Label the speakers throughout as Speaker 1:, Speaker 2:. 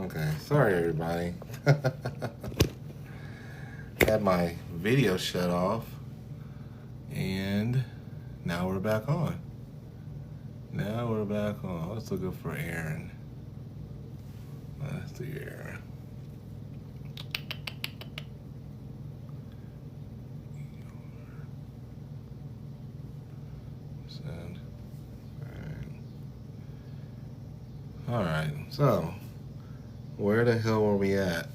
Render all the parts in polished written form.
Speaker 1: Okay, sorry everybody. Had my video shut off, and now we're back on. Let's look up for Aaron. Let's see Aaron. Send. All right. So, where the hell were we at?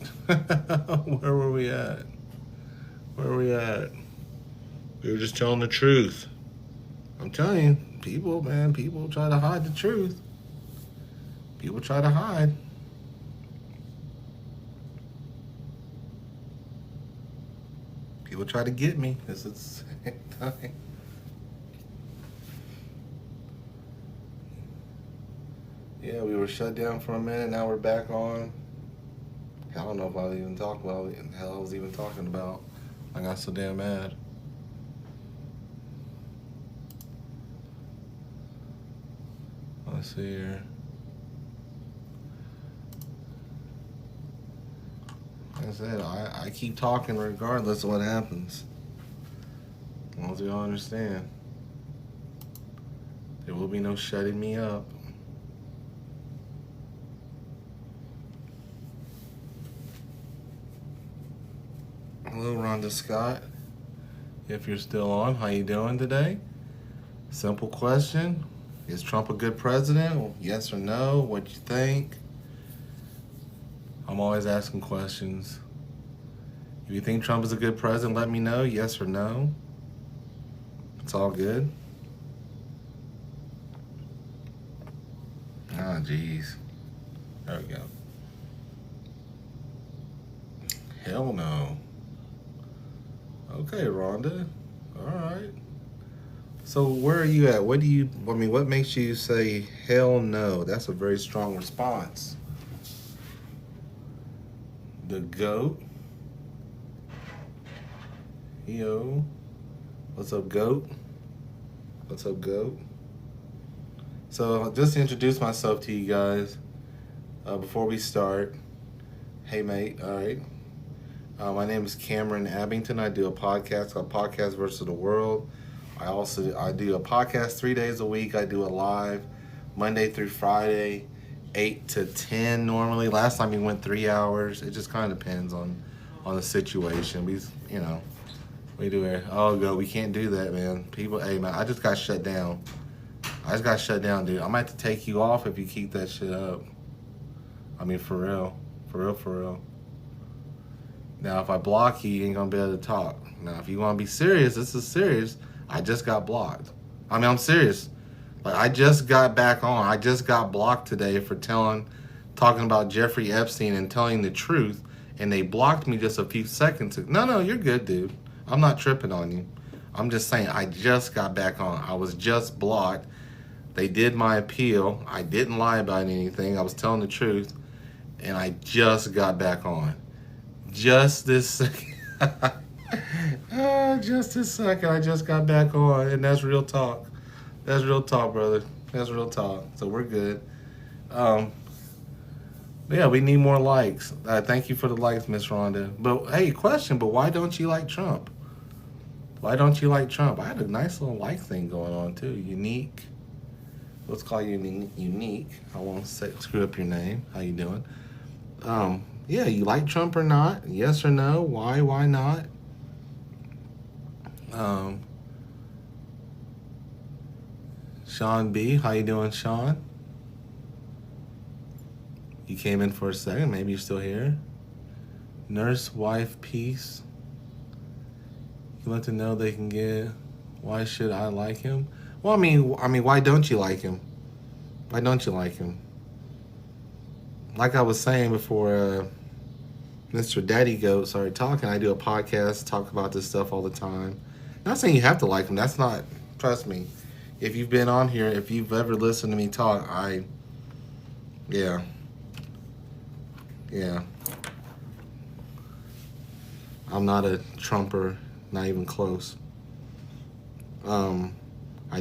Speaker 1: Where were we at? We were just telling the truth. I'm telling you, people try to hide the truth. People try to hide. People try to get me. This is time. Yeah, we were shut down for a minute. Now we're back on. I don't know if I was even talking about what the hell I was even talking about. I got so damn mad. Let's see here. Like I said, I keep talking regardless of what happens. As long as we all understand. There will be no shutting me up. Hello, Rhonda Scott. If you're still on, how you doing today? Simple question. Is Trump a good president? Yes or no? What you think? I'm always asking questions. If you think Trump is a good president, let me know. Yes or no? It's all good. Ah, jeez. There we go. Hell no. Okay, Rhonda. All right. So where are you at? What makes you say hell no? That's a very strong response. The GOAT. Yo. What's up, GOAT? What's up, GOAT? So just to introduce myself to you guys, before we start. Hey, mate. All right. My name is Cameron Abington. I do a podcast called Podcast versus the World. I do a podcast 3 days a week. I do a live Monday through Friday, 8 to 10 normally. Last time we went 3 hours. It just kind of depends on the situation. We do it. Oh, go. We can't do that, man. Hey, man, I just got shut down. Dude. I might have to take you off if you keep that shit up. I mean, for real. For real. Now, if I block you, you ain't gonna be able to talk. Now, if you want to be serious, this is serious. I just got blocked. I mean, I'm serious. Like, I just got back on. I just got blocked today for talking about Jeffrey Epstein and telling the truth, and they blocked me just a few seconds ago. No, you're good, dude. I'm not tripping on you. I'm just saying I just got back on. I was just blocked. They did my appeal. I didn't lie about anything. I was telling the truth, and I just got back on. Just this second. Just this second, I just got back on, and that's real talk. That's real talk, brother. That's real talk. So we're good. Yeah, we need more likes. Thank you for the likes, Miss Rhonda. But hey, question. But why don't you like Trump? Why don't you like Trump? I had a nice little like thing going on too. Unique. Let's call you unique. I won't screw up your name. How you doing? Yeah, you like Trump or not? Yes or no? Why? Why not? Sean B, how you doing, Sean? You came in for a second. Maybe you're still here. Nurse, wife, peace. You want to know they can get. Why should I like him? Well, I mean, why don't you like him? Why don't you like him? Like I was saying before, Mr. Daddy Goat started talking. I do a podcast, talk about this stuff all the time. Not saying you have to like him. That's not. Trust me. If you've been on here, if you've ever listened to me talk, yeah. I'm not a Trumper, not even close. I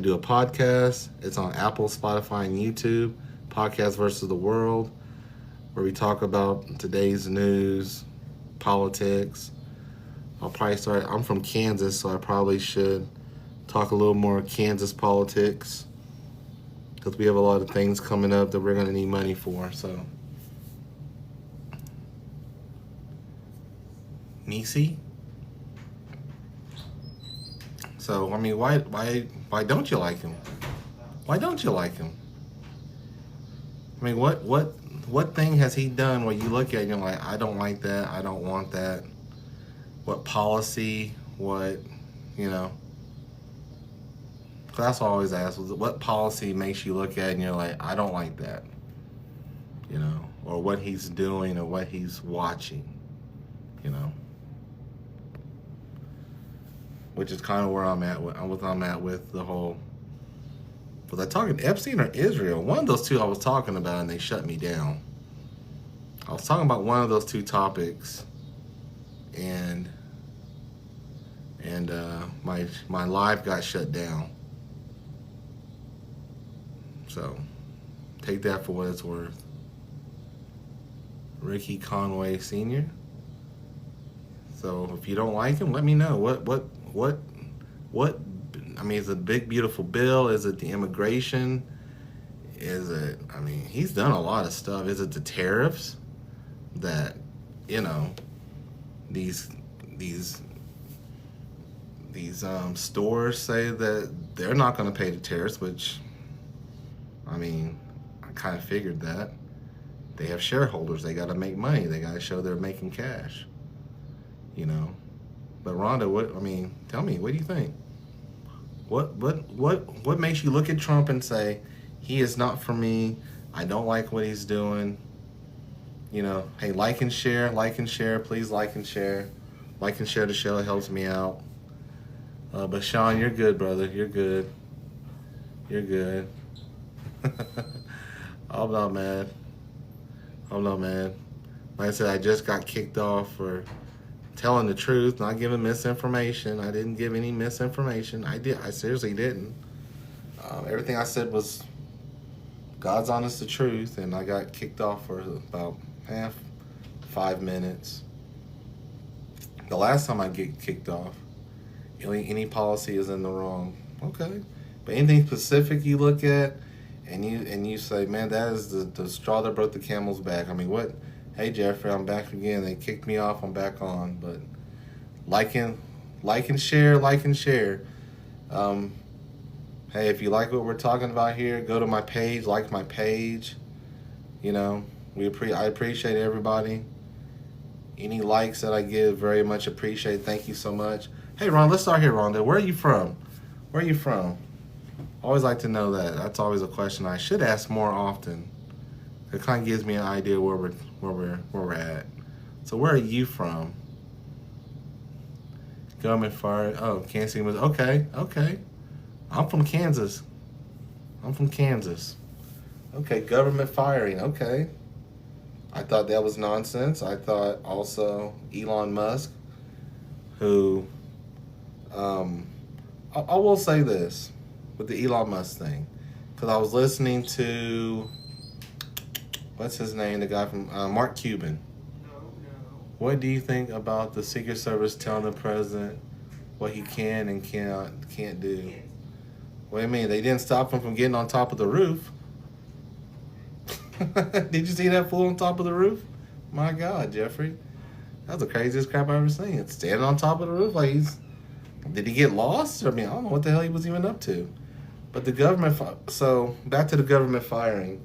Speaker 1: do a podcast. It's on Apple, Spotify, and YouTube. Podcast versus the World. where we talk about today's news, politics. I'll probably start. I'm from Kansas, so I probably should talk a little more Kansas politics because we have a lot of things coming up that we're going to need money for. So, Nisi. So I mean, why don't you like him? Why don't you like him? I mean, what thing has he done where you look at it and you're like, I don't like that, I don't want that? What policy? What, you know? 'Cause that's what I always ask: what policy makes you look at it and you're like, I don't like that, you know, or what he's doing or what he's watching, you know? Which is kind of where I'm at with the whole. Was I talking Epstein or Israel? One of those two I was talking about, and they shut me down. I was talking about one of those two topics, and my live got shut down. So take that for what it's worth. Ricky Conway Sr. So if you don't like him, let me know. What? I mean, is it a big beautiful bill? Is it the immigration? Is it? I mean, he's done a lot of stuff. Is it the tariffs that, you know, these stores say that they're not going to pay the tariffs? Which, I mean, I kind of figured that. They have shareholders. They got to make money. They got to show they're making cash. You know. But Rhonda, tell me, what do you think? What makes you look at Trump and say, he is not for me, I don't like what he's doing? You know, hey, like and share, please like and share. Like and share the show, it helps me out. But Sean, you're good, brother, you're good. You're good. I'm not mad. Like I said, I just got kicked off for telling the truth, not giving misinformation. I didn't give any misinformation. I seriously didn't. Everything I said was God's honest the truth, and I got kicked off for about 5 minutes. The last time I get kicked off, any policy is in the wrong. Okay, but anything specific you look at, and you say, man, that is the straw that broke the camel's back. I mean, what? Hey Jeffrey, I'm back again. They kicked me off. I'm back on. But like and share. Hey, if you like what we're talking about here, go to my page, like my page. You know, I appreciate everybody. Any likes that I give, very much appreciate. Thank you so much. Hey Ron, let's start here, Rhonda. Where are you from? Always like to know that. That's always a question I should ask more often. It kind of gives me an idea where we're at. So where are you from? Government fired. Oh, Kansas City was okay. I'm from Kansas. Okay, government firing. Okay. I thought that was nonsense. I thought also Elon Musk, who, I will say this with the Elon Musk thing, because I was listening to, what's his name? The guy from Mark Cuban. What do you think about the Secret Service telling the president what he can and can't do? What do you mean? They didn't stop him from getting on top of the roof. Did you see that fool on top of the roof? My God, Jeffrey. That's the craziest crap I've ever seen. Standing on top of the roof like did he get lost? I mean, I don't know what the hell he was even up to. But the government, so back to the government firing.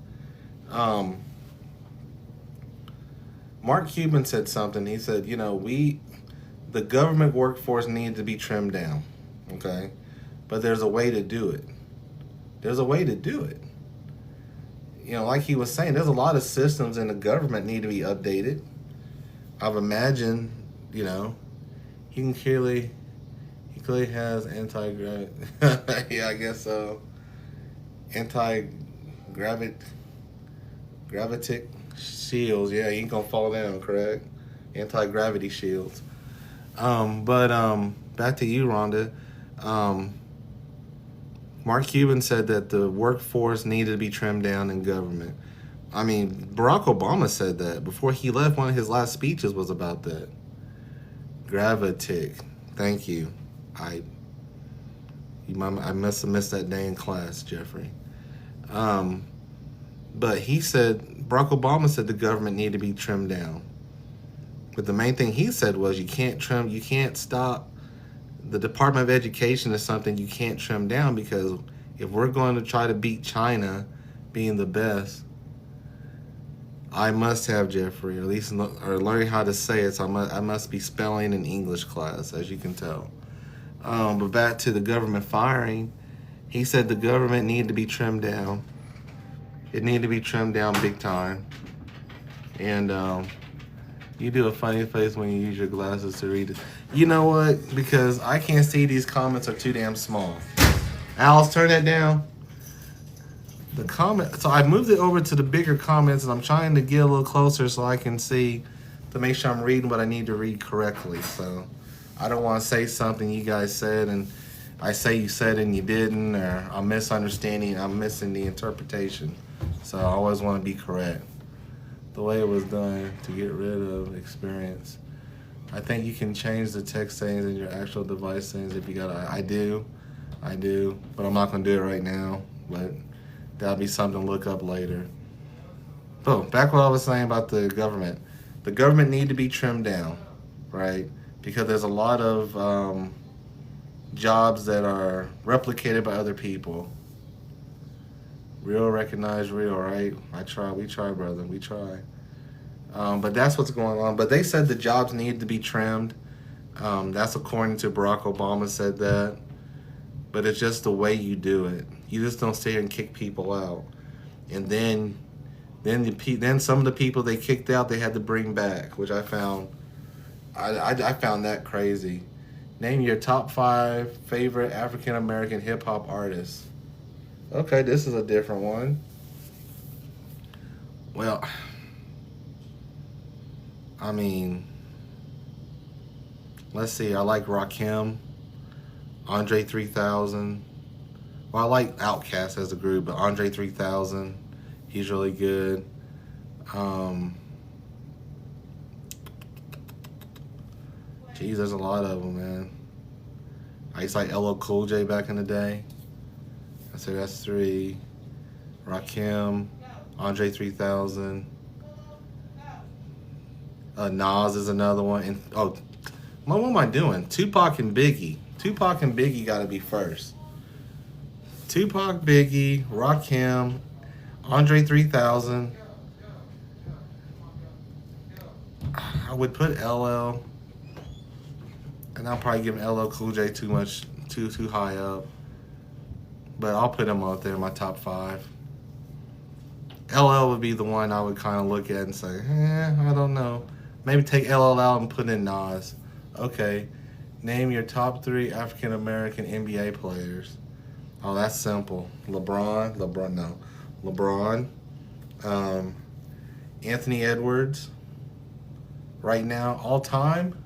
Speaker 1: Mark Cuban said something. He said, you know, the government workforce needs to be trimmed down, okay? But there's a way to do it. You know, like he was saying, there's a lot of systems in the government need to be updated. I've imagined, you know, he clearly has yeah, I guess so. Gravitic shields. Yeah, he ain't gonna fall down, correct? Anti-gravity shields. Back to you, Rhonda. Mark Cuban said that the workforce needed to be trimmed down in government. I mean, Barack Obama said that before he left. One of his last speeches was about that. Gravitic. Thank you. I must have missed that day in class, Jeffrey. But he said, Barack Obama said the government needed to be trimmed down. But the main thing he said was you can't stop. The Department of Education is something you can't trim down, because if we're going to try to beat China being the best, I must have, Jeffrey, or at least or learning how to say it, so I must be spelling in English class, as you can tell. But back to the government firing, he said the government needed to be trimmed down. It needed to be trimmed down big time. And you do a funny face when you use your glasses to read it. You know what? Because I can't see, these comments are too damn small. Alice, turn that down. The comment. So I moved it over to the bigger comments, and I'm trying to get a little closer so I can see, to make sure I'm reading what I need to read correctly. So I don't want to say something you guys said and I say you said and you didn't, or I'm misunderstanding, I'm missing the interpretation. So I always want to be correct. The way it was done to get rid of experience. I think you can change the text settings in your actual device settings if you got. I do, but I'm not gonna do it right now. But that'll be something to look up later. So back what I was saying about the government. The government need to be trimmed down, right? Because there's a lot of jobs that are replicated by other people. Real recognize real, right? We try, brother, we try. But that's what's going on. But they said the jobs need to be trimmed. That's according to Barack Obama said that. But it's just the way you do it. You just don't stay here and kick people out. And then some of the people they kicked out, they had to bring back, which I found that crazy. Name your top 5 favorite African American hip hop artists. Okay, this is a different one. Well, I mean, let's see. I like Rakim, Andre 3000. Well, I like Outkast as a group, but Andre 3000, he's really good. Geez, there's a lot of them, man. I used to like LL Cool J back in the day. I say that's 3. Rakim, Andre 3000. Nas is another one. And what am I doing? Tupac and Biggie. Tupac and Biggie got to be first. Tupac, Biggie, Rakim, Andre 3000. I would put LL, and I'll probably give LL Cool J too high up. But I'll put him out there in my top 5. LL would be the one I would kind of look at and say, I don't know. Maybe take LL out and put in Nas. Okay. Name your top 3 African American NBA players. Oh, that's simple. LeBron. Anthony Edwards. Right now, all time.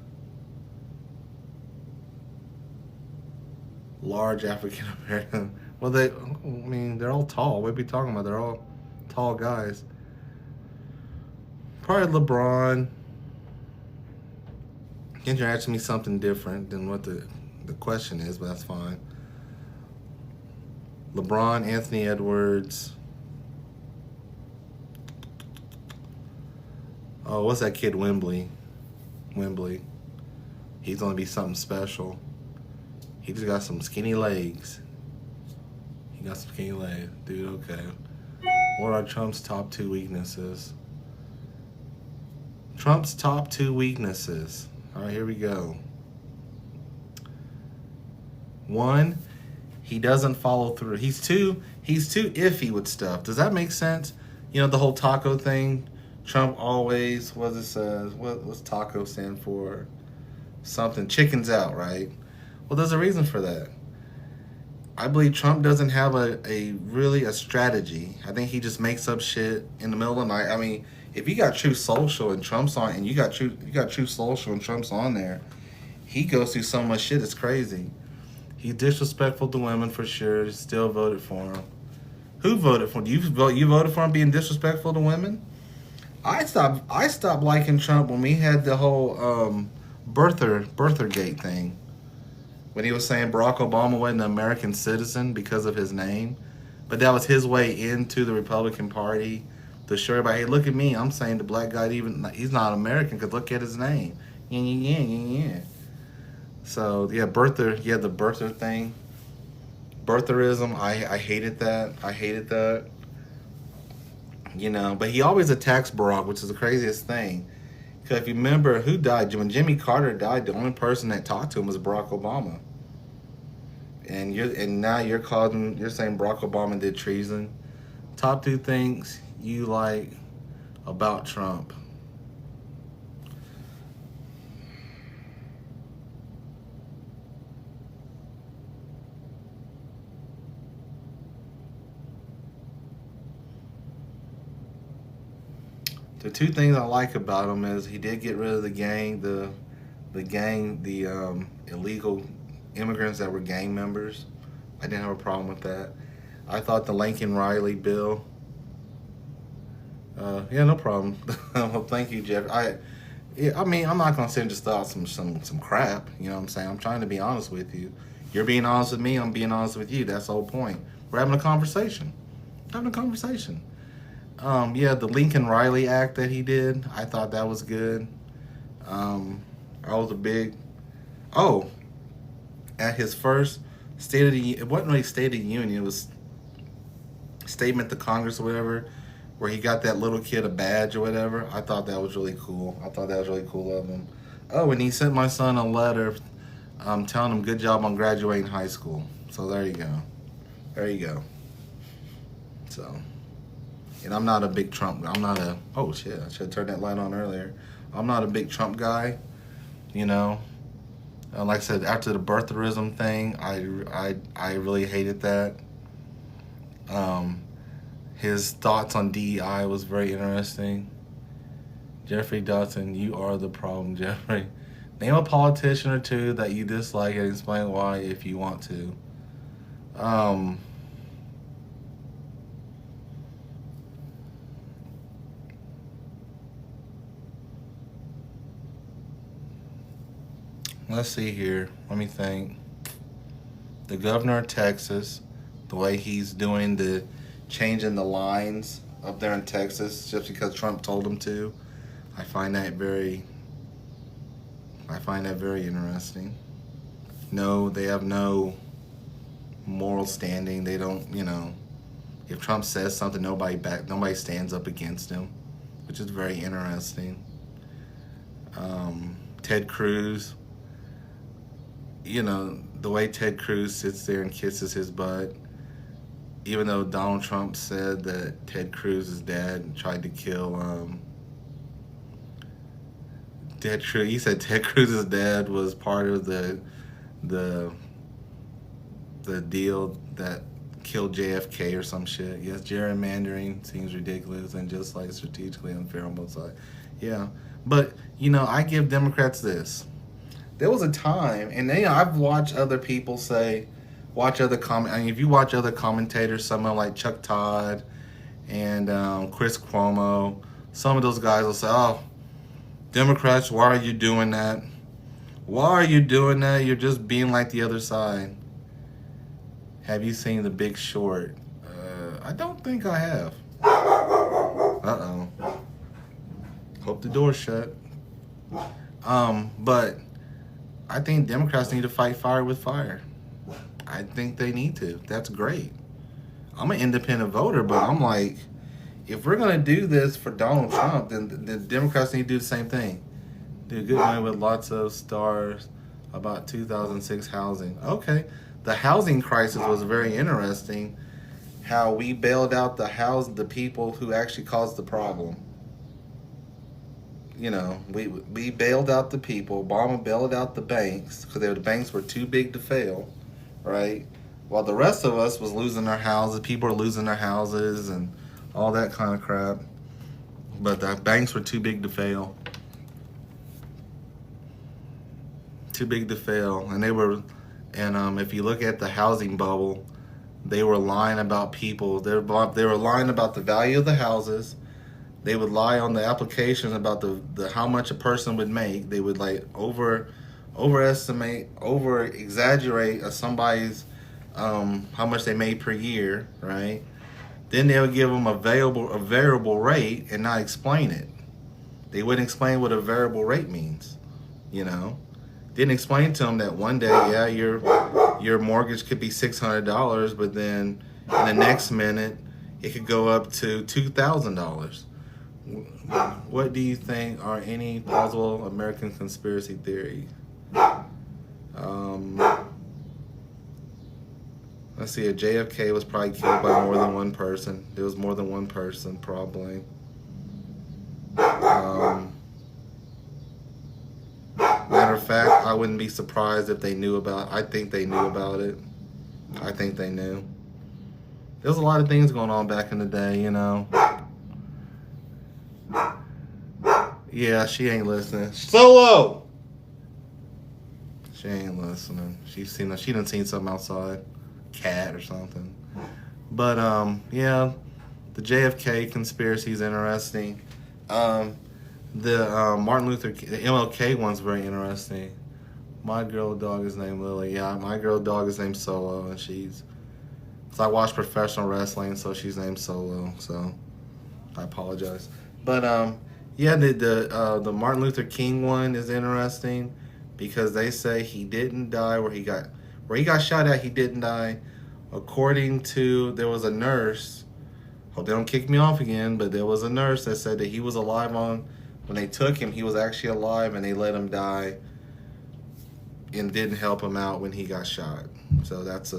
Speaker 1: Large African American. Well, they're all tall. What are we talking about? They're all tall guys. Probably LeBron. You're asking me something different than what the question is, but that's fine. LeBron, Anthony Edwards. Oh, what's that kid, Wembley? He's gonna be something special. He just got some skinny legs. Dude, okay. What are Trump's top 2 weaknesses? Trump's top 2 weaknesses. All right, here we go. 1, he doesn't follow through. He's too iffy with stuff. Does that make sense? You know, the whole taco thing. Trump always, what's taco stand for? Something, chickens out, right? Well, there's a reason for that. I believe Trump doesn't have a strategy. I think he just makes up shit in the middle of the night. I mean, if you got Truth Social and Trump's on, and you got Truth Social and Trump's on there, he goes through so much shit. It's crazy. He's disrespectful to women for sure. Still voted for him. Who voted for him? You voted for him being disrespectful to women? I stopped liking Trump when we had the whole birther gate thing. When he was saying Barack Obama wasn't an American citizen because of his name. But that was his way into the Republican Party to show everybody, hey, look at me. I'm saying the black guy, even he's not American because look at his name. Yeah, yeah, yeah, yeah, yeah. So, yeah, the birther thing. Birtherism, I hated that. I hated that. But he always attacks Barack, which is the craziest thing. Because if you remember who died, when Jimmy Carter died, the only person that talked to him was Barack Obama. And now you're saying Barack Obama did treason. Top two things you like about Trump. The two things I like about him is he did get rid of the gang, the illegal immigrants that were gang members. I didn't have a problem with that. I thought the Lincoln Riley bill. Yeah, no problem. Well, thank you, Jeff. I mean, I'm not gonna sit and just throw out some crap. You know what I'm saying? I'm trying to be honest with you. You're being honest with me. I'm being honest with you. That's the whole point. We're having a conversation. Having a conversation. Yeah, the Lincoln Riley Act that he did, I thought that was good. I was a big. Oh, at his first State of the, it wasn't really State of the Union. It was statement to Congress or whatever, where he got that little kid a badge or whatever. I thought that was really cool. I thought that was really cool of him. Oh, and he sent my son a letter, telling him good job on graduating high school. So there you go. There you go. So, and I'm not a big Trump. I'm not a. Oh shit! I should have turned that light on earlier. I'm not a big Trump guy. You know, like I said, after the birtherism thing, I really hated that. His thoughts on DEI was very interesting. Jeffrey Dotson, you are the problem, Jeffrey. Name a politician or two that you dislike and explain why if you want to. Let's see here. Let me think. The governor of Texas, the way he's doing the changing the lines up there in Texas just because Trump told him to. I find that very interesting. No, they have no moral standing. They don't, if Trump says something, nobody stands up against him, which is very interesting. Ted Cruz, the way Ted Cruz sits there and kisses his butt, even though Donald Trump said that Ted Cruz's dad tried to kill Ted Cruz. He said Ted Cruz's dad was part of the deal that killed JFK or some shit. Yes, gerrymandering seems ridiculous and just like strategically unfair on both sides. Yeah, but I give Democrats this. There was a time, and I've watched other people say, if you watch other commentators, someone like Chuck Todd and Chris Cuomo, some of those guys will say, "Oh, Democrats, why are you doing that? Why are you doing that? You're just being like the other side." Have you seen The Big Short? I don't think I have. Uh-oh. Hope the door's shut. But I think Democrats need to fight fire with fire. I think they need to. That's great. I'm an independent voter, but I'm like, if we're going to do this for Donald Trump, then the Democrats need to do the same thing. Do a good one with lots of stars about 2006 housing. Okay. The housing crisis was very interesting. How we bailed out the people who actually caused the problem. We bailed out the people. Obama bailed out the banks because the banks were too big to fail, right? While the rest of us was losing our houses. People are losing their houses and all that kind of crap. But the banks were too big to fail. Too big to fail. And they were, and if you look at the housing bubble, They were lying about people. They were lying about the value of the houses. They would lie on the applications about the how much a person would make. They would like overestimate, over exaggerate somebody's how much they made per year, right? Then they would give them a variable rate and not explain it. They wouldn't explain what a variable rate means, you know. Didn't explain to them that one day, yeah, your mortgage could be $600, but then in the next minute it could go up to $2,000. What do you think are any plausible American conspiracy theories? Let's see. A JFK was probably killed by more than one person. There was more than one person, probably. Matter of fact, I wouldn't be surprised if they knew about it. I think they knew about it. I think they knew. There's a lot of things going on back in the day, you know. Yeah, she ain't listening. Solo! She ain't listening. She done seen something outside. Cat or something. But yeah, the JFK conspiracy is interesting. The Martin Luther, the MLK one's very interesting. My girl dog is named Lily. Yeah, my girl dog is named Solo, and so I watch professional wrestling, so she's named Solo. So I apologize. But yeah, the Martin Luther King one is interesting because they say he didn't die where he got shot at. He didn't die. According to, there was a nurse. Hope they don't kick me off again, but there was a nurse that said that he was alive when they took him. He was actually alive, and they let him die and didn't help him out when he got shot. So that's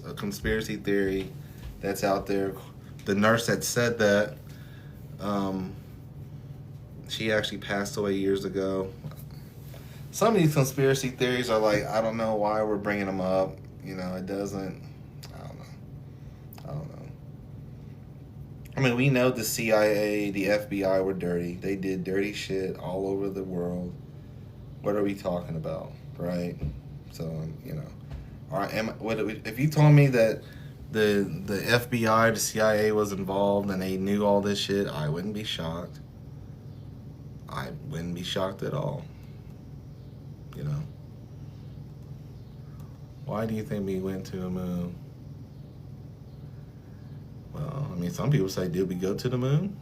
Speaker 1: a conspiracy theory that's out there. The nurse that said that, she actually passed away years ago. Some of these conspiracy theories are like, I don't know why we're bringing them up. You know, it doesn't, I don't know. I mean, we know the CIA, the FBI were dirty. They did dirty shit all over the world. What are we talking about, right? So, you know, if you told me that the FBI, the CIA was involved and they knew all this shit, I wouldn't be shocked. I wouldn't be shocked at all. You know. Why do you think we went to the moon? Well, I mean, some people say, did we go to the moon?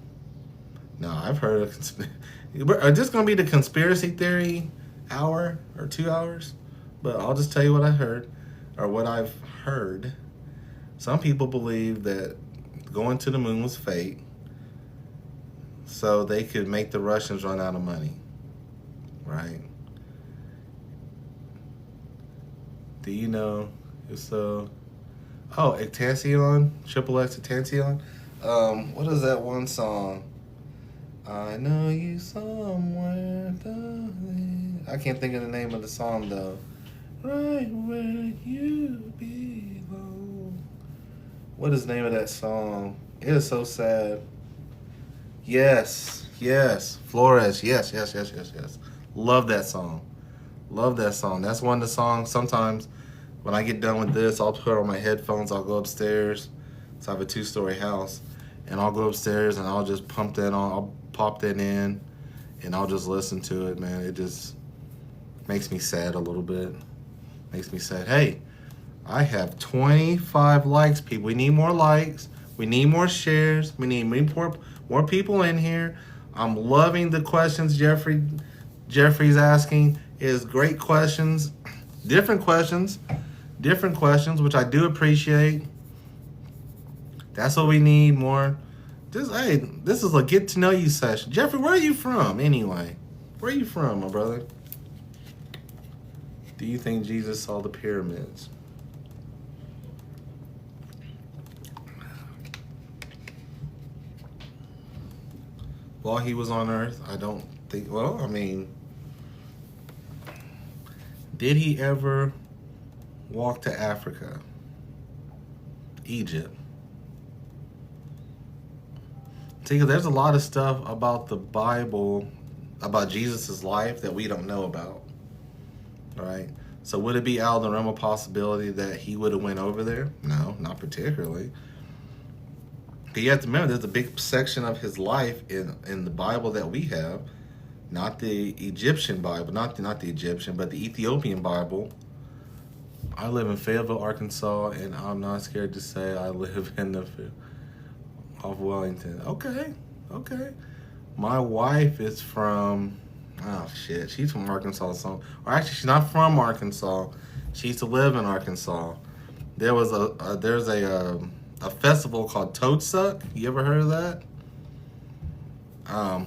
Speaker 1: No, I've heard of is this going to be the conspiracy theory hour or 2 hours? But I'll just tell you what I heard, or what I've heard. Some people believe that going to the moon was fake, so they could make the Russians run out of money, right? Do you know? So, Extension, Triple X Extension. What is that one song? I know you somewhere, darling. I can't think of the name of the song though. Right where you belong. What is the name of that song? It is so sad. Yes. Flores. Yes. Love that song. That's one of the songs. Sometimes when I get done with this, I'll put on my headphones. I'll go upstairs. So I have a 2-story house, and I'll go upstairs and I'll just pump that on. I'll pop that in, and I'll just listen to it. Man, it just makes me sad a little bit. Makes me sad. Hey, I have 25 likes, people. We need more likes. We need more shares. We need more people in here. I'm loving the questions Jeffrey's asking. Is great questions, different questions, which I do appreciate. That's what we need more. This is a get to know you session. Jeffrey, where are you from anyway? Where are you from, my brother? Do you think Jesus saw the pyramids? While he was on earth, I don't think, well, I mean, did he ever walk to Africa? Egypt? See, there's a lot of stuff about the Bible, about Jesus' life that we don't know about, right? So would it be out of the realm of possibility that he would have went over there? No, not particularly. But you have to remember, there's a big section of his life in the Bible that we have, not the Egyptian Bible, not the Egyptian, but the Ethiopian Bible. I live in Fayetteville, Arkansas, and I'm not scared to say I live in the of Wellington. Okay. My wife is from, oh shit, she's from Arkansas. So, or actually, she's not from Arkansas. She used to live in Arkansas. There's a festival called Toad Suck. You ever heard of that?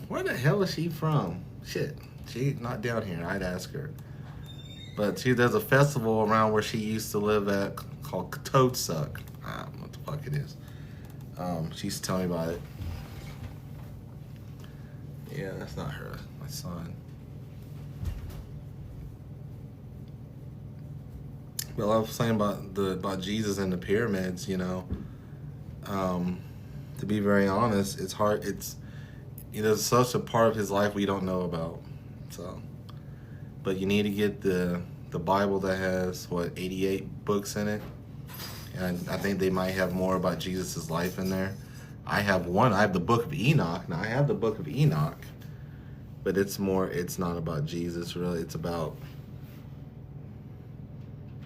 Speaker 1: Where the hell is she from? Shit, she's not down here. I'd ask her. But there's a festival around where she used to live at called Toad Suck. I don't know what the fuck it is. She used to tell me about it. Yeah, that's not her. My son. Well, I was saying about Jesus and the pyramids. To be very honest, it's hard. There's such a part of his life we don't know about. So, but you need to get the Bible that has 88 books in it, and I think they might have more about Jesus' life in there. I have one. I have the Book of Enoch. Now I have the Book of Enoch, but it's not about Jesus really. It's about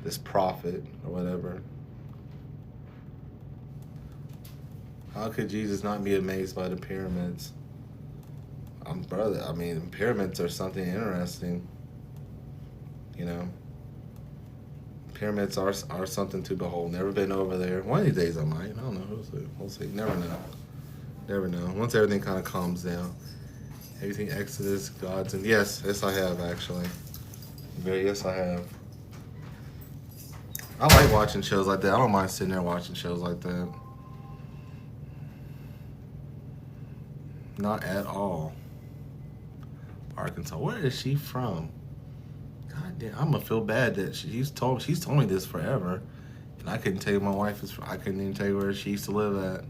Speaker 1: this prophet or whatever. How could Jesus not be amazed by the pyramids? Brother, I mean, pyramids are something interesting. Pyramids are something to behold. Never been over there. One of these days I might. I don't know. We'll see. Never know. Once everything kind of calms down. Everything Exodus, God's, and yes I have actually. Yes, I have. I like watching shows like that. I don't mind sitting there watching shows like that. Not at all. Arkansas. Where is she from? God damn, I'm gonna feel bad that she's told me this forever, and I couldn't tell you my wife is. I couldn't even tell you where she used to live at.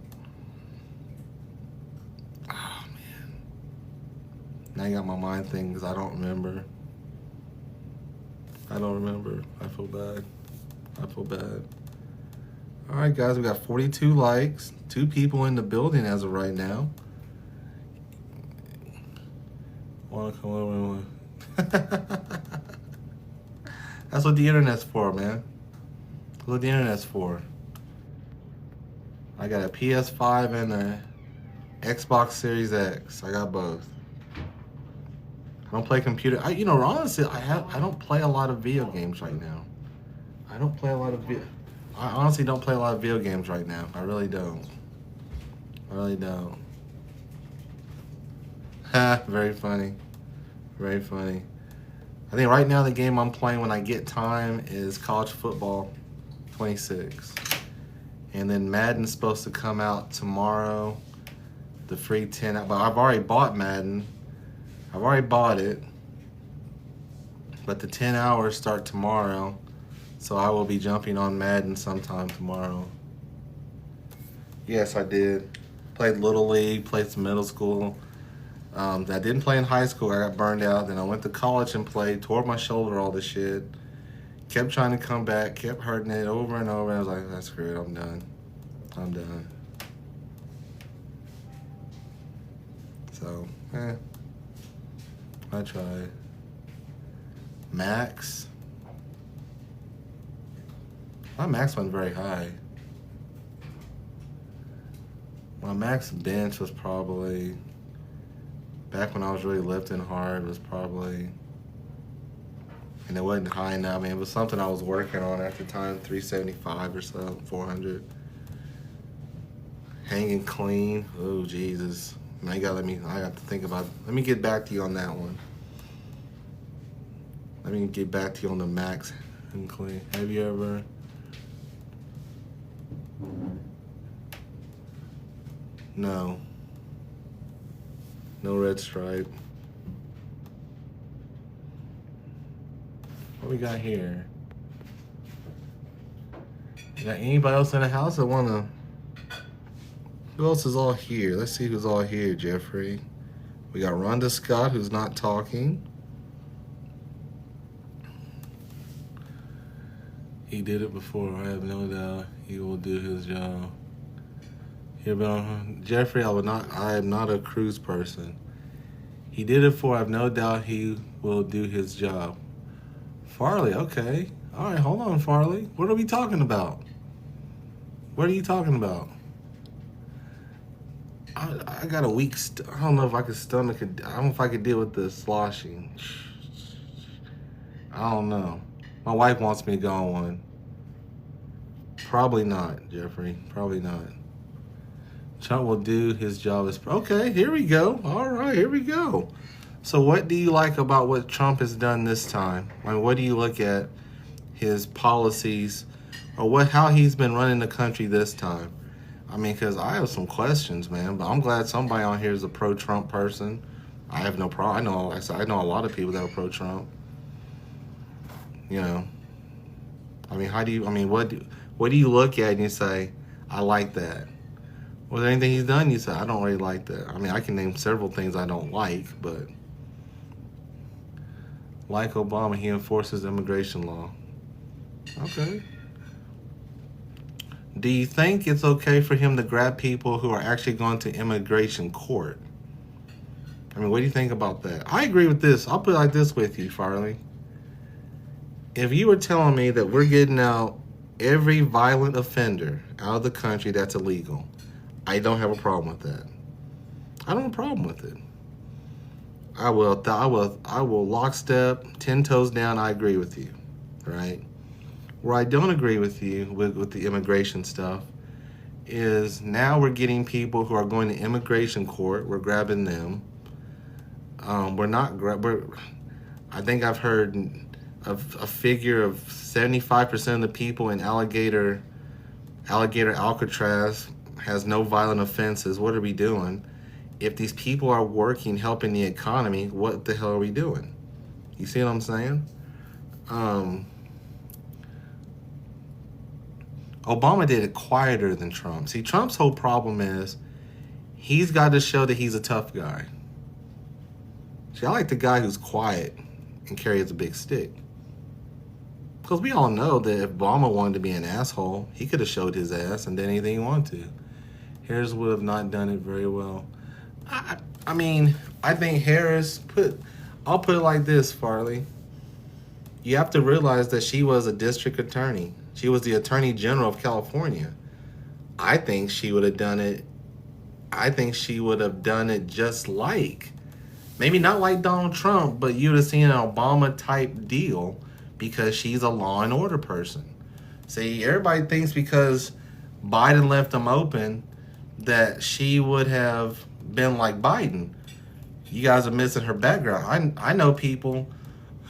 Speaker 1: Oh man. Now you got my mind thinking because I don't remember. I feel bad. All right, guys, we got 42 likes, 2 people in the building as of right now. Want to come over? That's what the internet's for, man. That's what the internet's for. I got a PS5 and a Xbox Series X. I got both. I don't play computer. Honestly, I don't play a lot of video games right now. I honestly don't play a lot of video games right now. I really don't. Ha, very funny. I think right now the game I'm playing when I get time is College Football 26. And then Madden's supposed to come out tomorrow. The free 10, but I've already bought Madden. I've already bought it. But the 10 hours start tomorrow. So I will be jumping on Madden sometime tomorrow. Yes, I did. Played Little League, played some middle school. I didn't play in high school. I got burned out. Then I went to college and played, tore my shoulder, all this shit. Kept trying to come back, kept hurting it over and over. I was like, that's great, I'm done. So, I tried. Max. My max went very high. My max bench was probably, back when I was really lifting hard, was probably, and it wasn't high enough. I mean, it was something I was working on at the time, 375 or so, 400. Hanging clean. Oh, Jesus. Now I got to think about it. Let me get back to you on that one. Let me get back to you on the max and clean. Have you ever? No. No red stripe. What we got here? Got anybody else in the house that wanna? Who else is all here? Let's see who's all here, Jeffrey. We got Rhonda Scott, who's not talking. He did it before. I have no doubt he will do his job. Here, but Jeffrey, I am not a cruise person. He did it before. I have no doubt he will do his job. Farley, okay. All right, hold on, Farley. What are we talking about? What are you talking about? I got a weak. I don't know if I could stomach it. I don't know if I could deal with the sloshing. I don't know. My wife wants me to go on one. Probably not, Jeffrey. Probably not. Trump will do his job as okay. Here we go. All right, here we go. So, what do you like about what Trump has done this time? I mean, what do you look at his policies, or how he's been running the country this time? I mean, because I have some questions, man. But I'm glad somebody on here is a pro-Trump person. I have no problem. I know a lot of people that are pro-Trump. You know, I mean, what do you look at and you say, I like that? Was there anything he's done you say, I don't really like that? I mean, I can name several things I don't like, but like Obama, he enforces immigration law. Okay. Do you think it's okay for him to grab people who are actually going to immigration court? I mean, what do you think about that? I agree with this. I'll put it like this with you, Farley. If you were telling me that we're getting out every violent offender out of the country that's illegal, I don't have a problem with that. I don't have a problem with it. I will lockstep, 10 toes down, I agree with you, right? Where I don't agree with you with the immigration stuff is now we're getting people who are going to immigration court, we're grabbing them. I think I've heard a figure of 75% of the people in Alligator Alcatraz has no violent offenses. What are we doing? If these people are working, helping the economy, what the hell are we doing? You see what I'm saying? Obama did it quieter than Trump. See, Trump's whole problem is he's got to show that he's a tough guy. See, I like the guy who's quiet and carries a big stick. Because we all know that if Obama wanted to be an asshole, he could have showed his ass and done anything he wanted to. Harris would have not done it very well. I mean, I think Harris I'll put it like this, Farley. You have to realize that she was a district attorney. She was the Attorney General of California. I think she would have done it. I think she would have done it just like, maybe not like Donald Trump, but you would have seen an Obama type deal because she's a law and order person. See, everybody thinks because Biden left them open that she would have been like Biden. You guys are missing her background. I know people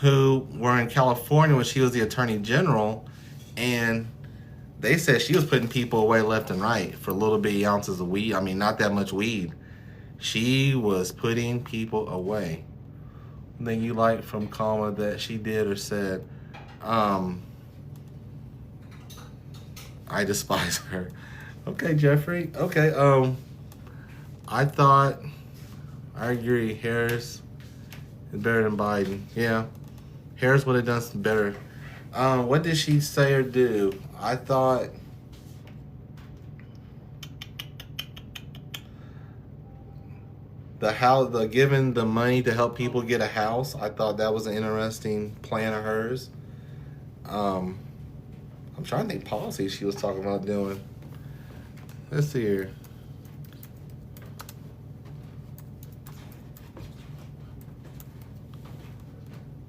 Speaker 1: who were in California when she was the Attorney General, and they said she was putting people away left and right for little bitty ounces of weed. I mean, not that much weed. She was putting people away. Then you like from Kama that she did or said, I despise her. Okay, Jeffrey. Okay, I agree. Harris is better than Biden. Yeah, Harris would have done some better. What did she say or do? I thought the giving the money to help people get a house. I thought that was an interesting plan of hers. I'm trying to think policies she was talking about doing. Let's see here.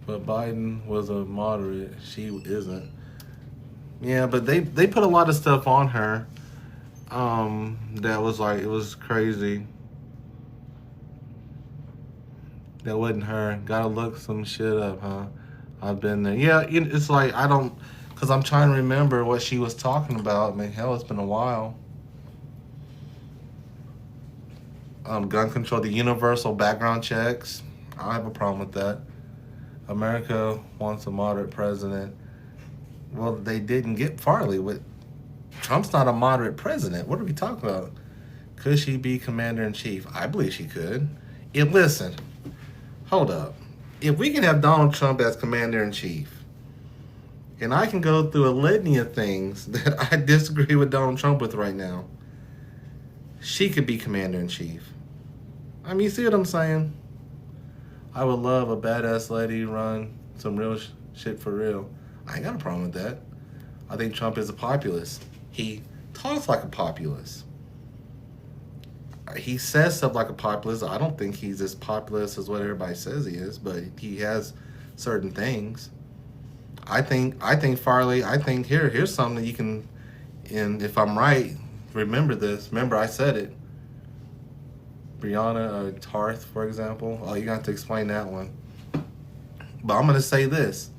Speaker 1: But Biden was a moderate. She isn't. Yeah, but they put a lot of stuff on her. That was like, it was crazy. That wasn't her. Gotta look some shit up, huh? I've been there. Yeah, it's like because I'm trying to remember what she was talking about. I mean, hell, it's been a while. Gun control, the universal background checks. I don't have a problem with that. America wants a moderate president. Well, they didn't get Farley. Trump's not a moderate president. What are we talking about? Could she be commander-in-chief? I believe she could., hold up. If we can have Donald Trump as commander-in-chief, And I can go through a litany of things that I disagree with Donald Trump with right now. She could be commander in chief. I mean, you see what I'm saying? I would love a badass lady run some real shit for real. I ain't got a problem with that. I think Trump is a populist. He talks like a populist. He says stuff like a populist. I don't think he's as populist as what everybody says he is, but he has certain things. I think Farley, here's something that you can, and if I'm right, remember this. Remember I said it. Brianna Tarth, for example. Oh, you're going to have to explain that one. But I'm going to say this.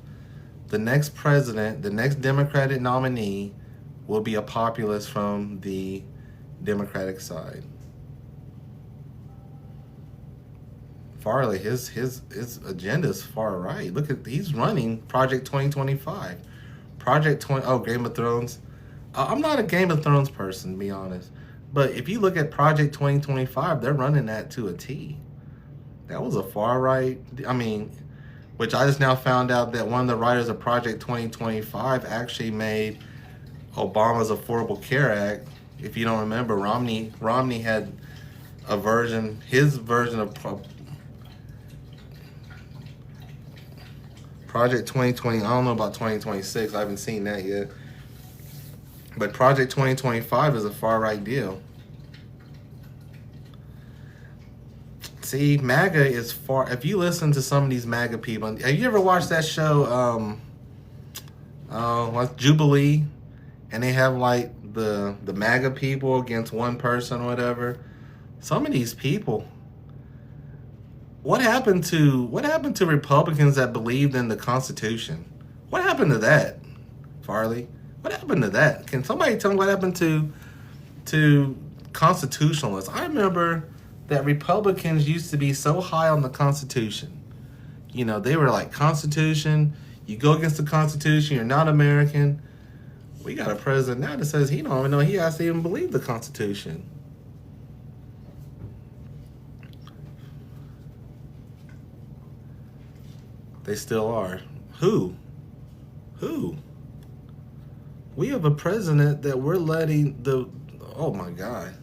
Speaker 1: The next president, the next Democratic nominee will be a populist from the Democratic side. Farley, his agenda is far right. Look at, he's running Project 2025. Game of Thrones. I'm not a Game of Thrones person, to be honest. But if you look at Project 2025, they're running that to a T. That was a far right. I mean, which I just now found out that one of the writers of Project 2025 actually made Obama's Affordable Care Act. If you don't remember, Romney had his version of Project 2020. I don't know about 2026. I haven't seen that yet. But Project 2025 is a far right deal. See, MAGA is far. If you listen to some of these MAGA people, have you ever watched that show, Jubilee? And they have like the MAGA people against one person or whatever. Some of these people. What happened to Republicans that believed in the Constitution? What happened to that, Farley? What happened to that? Can somebody tell me what happened to constitutionalists? I remember that Republicans used to be so high on the Constitution. You know, they were like, Constitution, you go against the Constitution, you're not American. We got a president now that says he don't even know he has to even believe the Constitution. They still are. Who? We have a president that we're letting oh my God.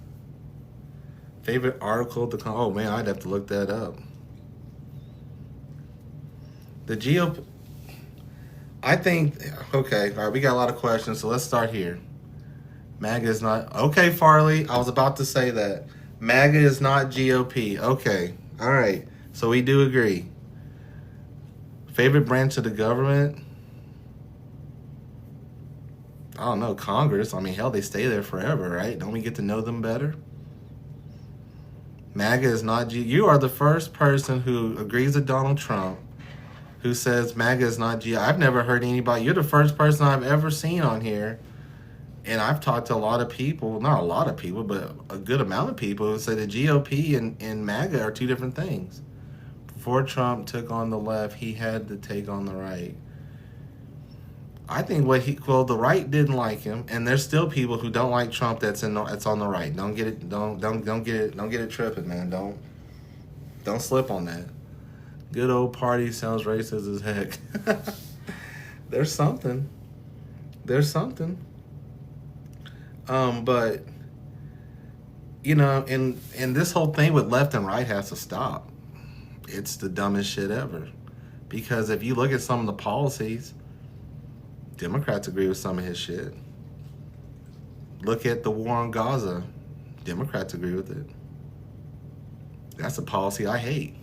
Speaker 1: Favorite article to come, oh man, I'd have to look that up. The GOP, I think, okay, all right, we got a lot of questions, so let's start here. MAGA is not, okay, Farley, I was about to say that. MAGA is not GOP. Okay, all right, so we do agree. Favorite branch of the government? I don't know, Congress. I mean, hell, they stay there forever, right? Don't we get to know them better? MAGA is not you are the first person who agrees with Donald Trump who says MAGA is not I've never heard anybody. You're the first person I've ever seen on here. And I've talked to a lot of people, not a lot of people, but a good amount of people who say the GOP and MAGA are two different things. Before Trump took on the left, he had to take on the right. I think the right didn't like him, and there's still people who don't like Trump that's on the right. Don't get it tripping, man. Don't slip on that. Good old party sounds racist as heck. There's something. But you know, and this whole thing with left and right has to stop. It's the dumbest shit ever. Because if you look at some of the policies, Democrats agree with some of his shit. Look at the war on Gaza. Democrats agree with it. That's a policy I hate.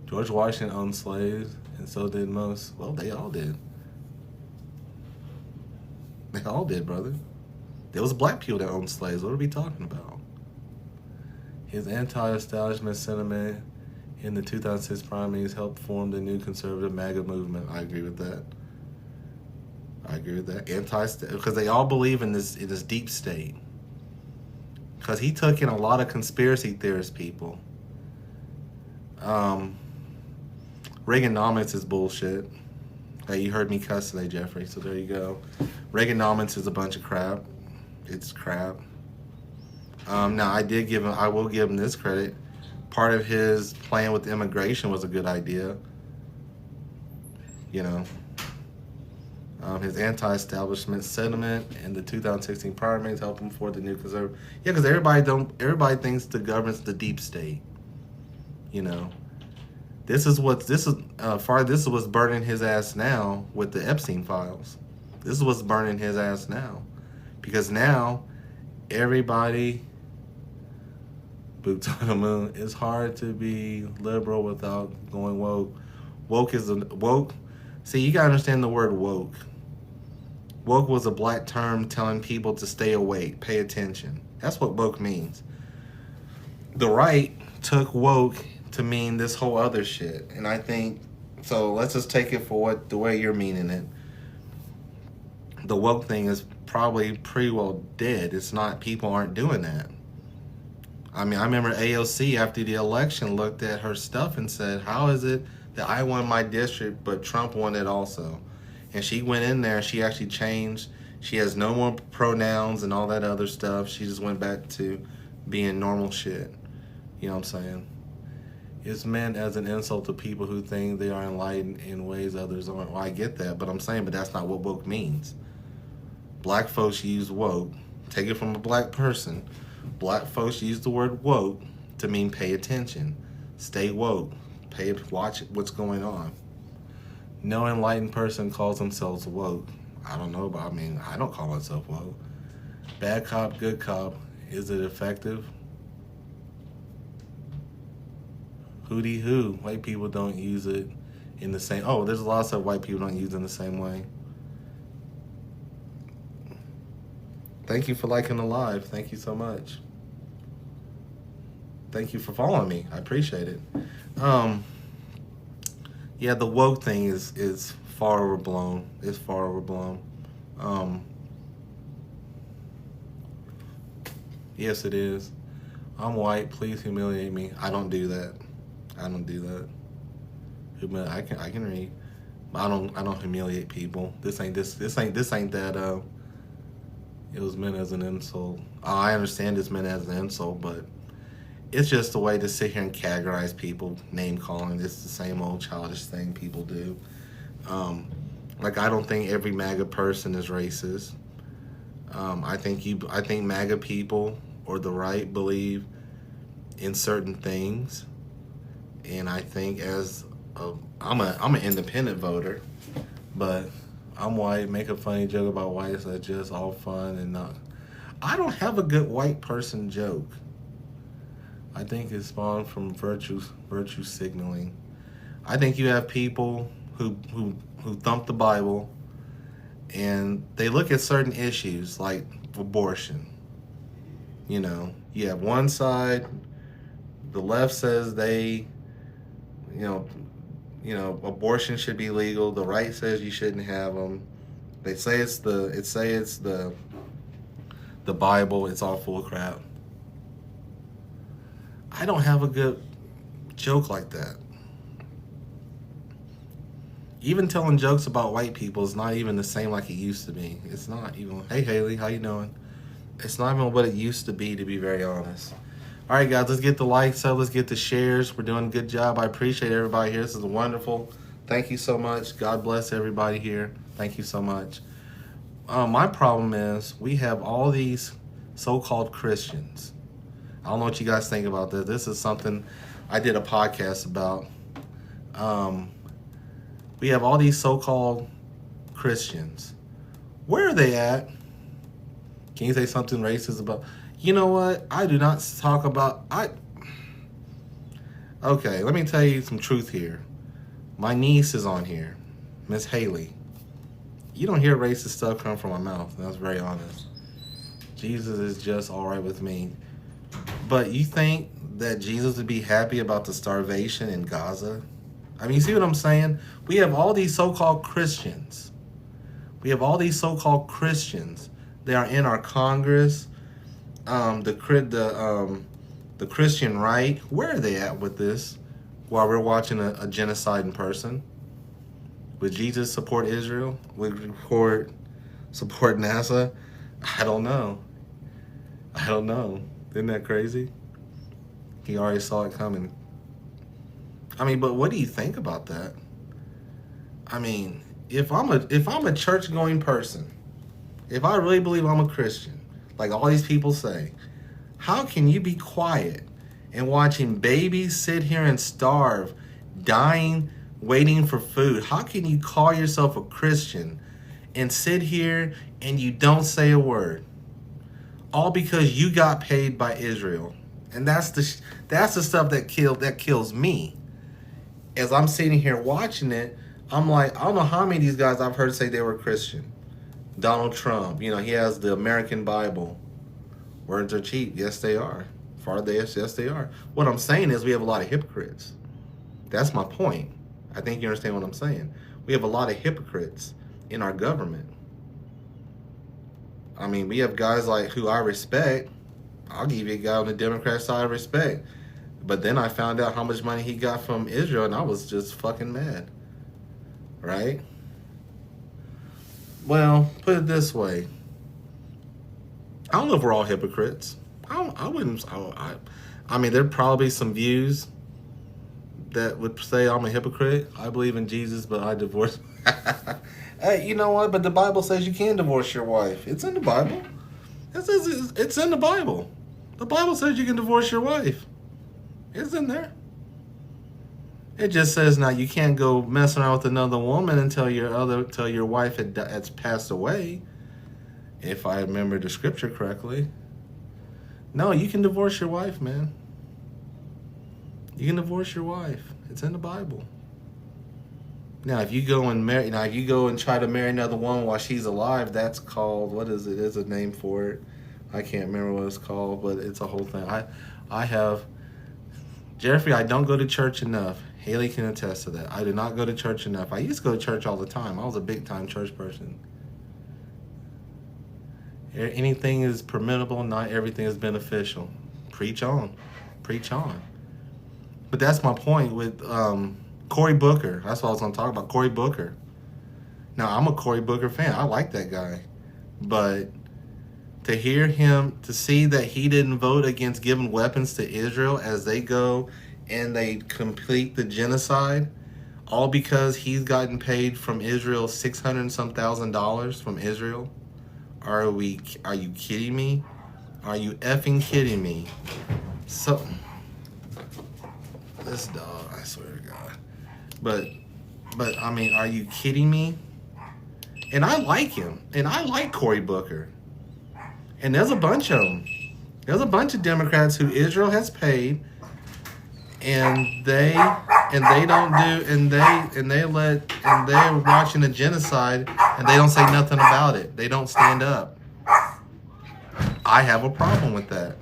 Speaker 1: George Washington owned slaves, and so did most. Well, they all did. They all did, brother. There was black people that owned slaves. What are we talking about? His anti-establishment sentiment in the 2006 primaries helped form the new conservative MAGA movement. I agree with that. Because they all believe in this deep state. Because he took in a lot of conspiracy theorist people. Reaganomics is bullshit. Hey, you heard me cuss today, Jeffrey, so there you go. Reaganomics is a bunch of crap. It's crap. Now, I will give him this credit. Part of his plan with immigration was a good idea. You know. His anti-establishment sentiment and the 2016 primaries helped him for the new conservative. Yeah, because everybody thinks the government's the deep state. You know, this is what's burning his ass now with the Epstein files. This is what's burning his ass now, because now everybody boots on the moon. It's hard to be liberal without going woke. Woke. See, you gotta understand the word woke. Woke was a black term telling people to stay awake, pay attention. That's what woke means. The right took woke to mean this whole other shit, and I think so. Let's just take it for what the way you're meaning it. The woke thing is probably pretty well dead. It's not. People aren't doing that. I mean, I remember AOC after the election looked at her stuff and said, "How is it that I won my district, but Trump won it also?" And she went in there. She actually changed. She has no more pronouns and all that other stuff. She just went back to being normal shit. You know what I'm saying? It's meant as an insult to people who think they are enlightened in ways others aren't. Well, I get that, but I'm saying, but that's not what woke means. Black folks use woke. Take it from a black person. Black folks use the word woke to mean pay attention. Stay woke. Watch what's going on. No enlightened person calls themselves woke. I don't know, but I mean, I don't call myself woke. Bad cop, good cop. Is it effective? Hootie hoo. White people don't use it in the same. Oh, there's lots of white people don't use it in the same way. Thank you for liking the live. Thank you so much. Thank you for following me. I appreciate it. Yeah, the woke thing is far overblown. It's far overblown. Yes, it is. I'm white. Please humiliate me. I don't do that. I don't do that. I can read. But I don't humiliate people. This ain't that. It was meant as an insult. I understand it's meant as an insult, but it's just a way to sit here and categorize people, name calling. It's the same old childish thing people do. Like, I don't think every MAGA person is racist. I think MAGA people or the right believe in certain things, and I think I'm an independent voter, but I'm white. Make a funny joke about whites that's just all fun and not. I don't have a good white person joke. I think it spawned from virtue signaling. I think you have people who thump the Bible and they look at certain issues like abortion. You know, you have one side, the left says abortion should be legal. The right says you shouldn't have them. They say it's the Bible. It's all full of crap. I don't have a good joke like that. Even telling jokes about white people is not even the same like it used to be. It's not even. Hey Haley, how you doing? It's not even what it used to be very honest. All right, guys, let's get the likes up. Let's get the shares. We're doing a good job. I appreciate everybody here. This is wonderful. Thank you so much. God bless everybody here. Thank you so much. My problem is we have all these so-called Christians. I don't know what you guys think about this. This is something I did a podcast about. We have all these so-called Christians. Where are they at? Can you say something racist about? You know what? I do not talk about. Okay, let me tell you some truth here. My niece is on here, Miss Haley. You don't hear racist stuff come from my mouth. That's very honest. Jesus is just all right with me. But you think that Jesus would be happy about the starvation in Gaza? I mean, you see what I'm saying? We have all these so-called Christians. They are in our Congress. The Christian right. Where are they at with this? While we're watching a genocide in person. Would Jesus support Israel? Would he support NASA? I don't know. Isn't that crazy? He already saw it coming. I mean, but what do you think about that? I mean, if I'm a church going person, if I really believe I'm a Christian, like all these people say, how can you be quiet and watching babies sit here and starve, dying, waiting for food? How can you call yourself a Christian and sit here and you don't say a word? All because you got paid by Israel. And that's the stuff that kills me. As I'm sitting here watching it, I'm like, I don't know how many of these guys I've heard say they were Christian. Donald Trump, he has the American Bible. Words are cheap. Yes, they are. Yes, they are. What I'm saying is we have a lot of hypocrites. That's my point. I think you understand what I'm saying. We have a lot of hypocrites in our government. I mean, we have guys like who I respect. I'll give you a guy on the Democrat side of respect. But then I found out how much money he got from Israel, and I was just fucking mad. Right? Well, put it this way. I don't know if we're all hypocrites. I mean, there'd probably be some views that would say I'm a hypocrite. I believe in Jesus, but I divorce. Hey, you know what? But the Bible says you can divorce your wife. It's in the Bible. It's in the Bible. The Bible says you can divorce your wife. It's in there. It just says now you can't go messing around with another woman until your wife has passed away. If I remember the scripture correctly. No, you can divorce your wife, man. You can divorce your wife. It's in the Bible. Now, if you go and try to marry another woman while she's alive, that's called, what is it? There's a name for it. I can't remember what it's called, but it's a whole thing. Jeffrey, I don't go to church enough. Haley can attest to that. I do not go to church enough. I used to go to church all the time. I was a big time church person. Anything is permissible, not everything is beneficial. Preach on. Preach on. But that's my point with Cory Booker. That's what I was going to talk about, Cory Booker. Now, I'm a Cory Booker fan. I like that guy. But to see that he didn't vote against giving weapons to Israel as they go and they complete the genocide, all because he's gotten paid from Israel $600 and some thousand from Israel. Are you kidding me? Are you effing kidding me? So, this dog, I swear to God. But I mean, are you kidding me? And I like him. And I like Cory Booker. And there's a bunch of them. There's a bunch of Democrats who Israel has paid, and they're watching the genocide and they don't say nothing about it. They don't stand up. I have a problem with that.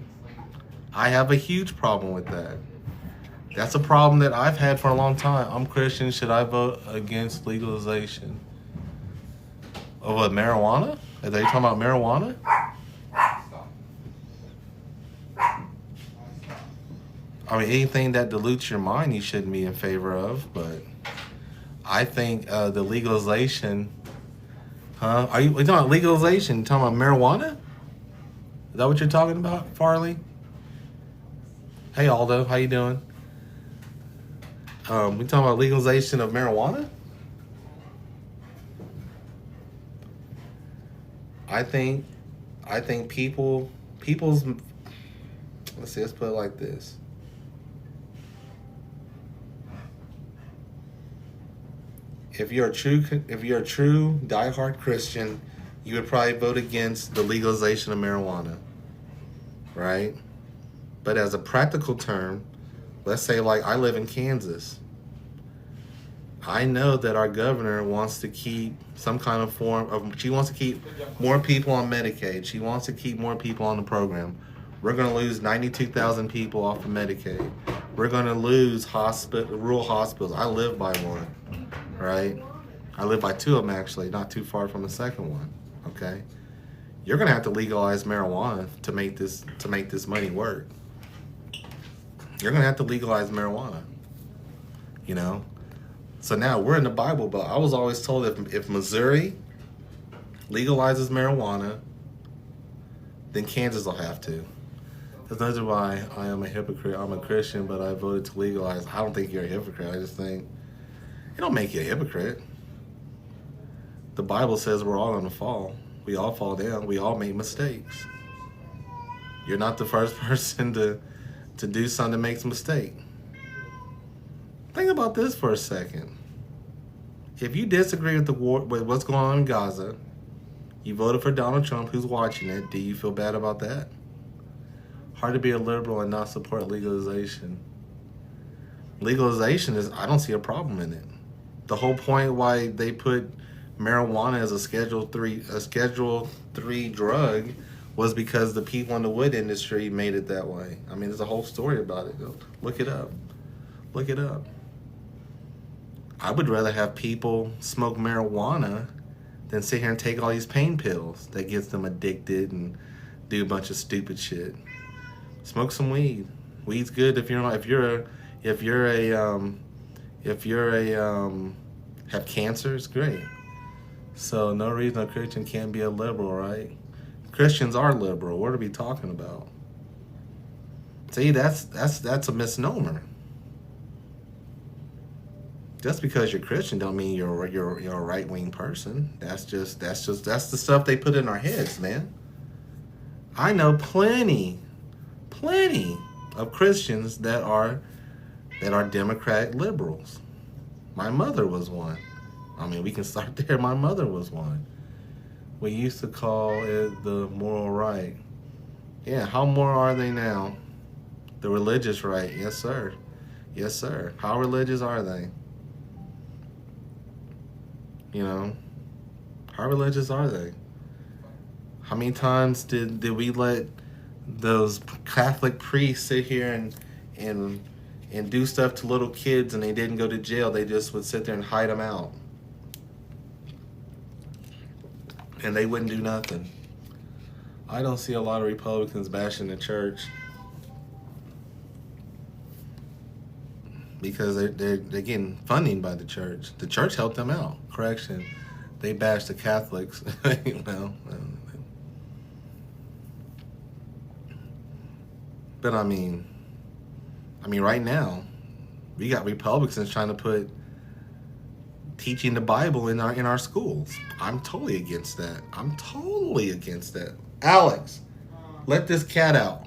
Speaker 1: I have a huge problem with that. That's a problem that I've had for a long time. I'm Christian. Should I vote against legalization of what, marijuana? Are they talking about marijuana? I mean, anything that dilutes your mind, you shouldn't be in favor of. But I think the legalization. Are you talking about legalization? You talking about marijuana? Is that what you're talking about, Farley? Hey, Aldo, how you doing? We talking about legalization of marijuana? I think people's. Let's put it like this. If you're a true diehard Christian, you would probably vote against the legalization of marijuana, right? But as a practical term, let's say like I live in Kansas. I know that our governor wants to keep some kind of she wants to keep more people on Medicaid. She wants to keep more people on the program. We're going to lose 92,000 people off of Medicaid. We're going to lose rural hospitals. I live by one, right? I live by two of them, actually, not too far from the second one, okay? You're going to have to legalize marijuana to make this money work. You're going to have to legalize marijuana, you know? So now we're in the Bible Belt. I was always told if Missouri legalizes marijuana, then Kansas will have to. That's why I am a hypocrite. I'm a Christian, but I voted to legalize. I don't think you're a hypocrite. I just think it don't make you a hypocrite. The Bible says we're all going to fall. We all fall down. We all make mistakes. You're not the first person to do something that makes a mistake. Think about this for a second. If you disagree with the war, with what's going on in Gaza, you voted for Donald Trump, who's watching it, do you feel bad about that? Hard to be a liberal and not support legalization. Legalization is, I don't see a problem in it. The whole point why they put marijuana as a Schedule 3 drug was because the people in the wood industry made it that way. I mean, there's a whole story about it. Look it up. Look it up. I would rather have people smoke marijuana than sit here and take all these pain pills that gets them addicted and do a bunch of stupid shit. Smoke some weed. Weed's good if have cancer, it's great. So no reason a Christian can't be a liberal, right? Christians are liberal. What are we talking about? See, that's a misnomer. Just because you're Christian don't mean you're a right-wing person. That's the stuff they put in our heads, man. I know plenty of Christians that are Democratic liberals. My mother was one. I mean, we can start there. My mother was one. We used to call it the moral right. Yeah, how moral are they now? The religious right. Yes, sir. Yes, sir. How religious are they? You know, how religious are they? How many times did we let those Catholic priests sit here and do stuff to little kids and they didn't go to jail? They just would sit there and hide them out. And they wouldn't do nothing. I don't see a lot of Republicans bashing the church because they're getting funding by the church. The church helped them out. Correction, they bashed the Catholics. Well, but I mean, right now, we got Republicans trying to put teaching the Bible in our schools. I'm totally against that. I'm totally against that. Alex, let this cat out.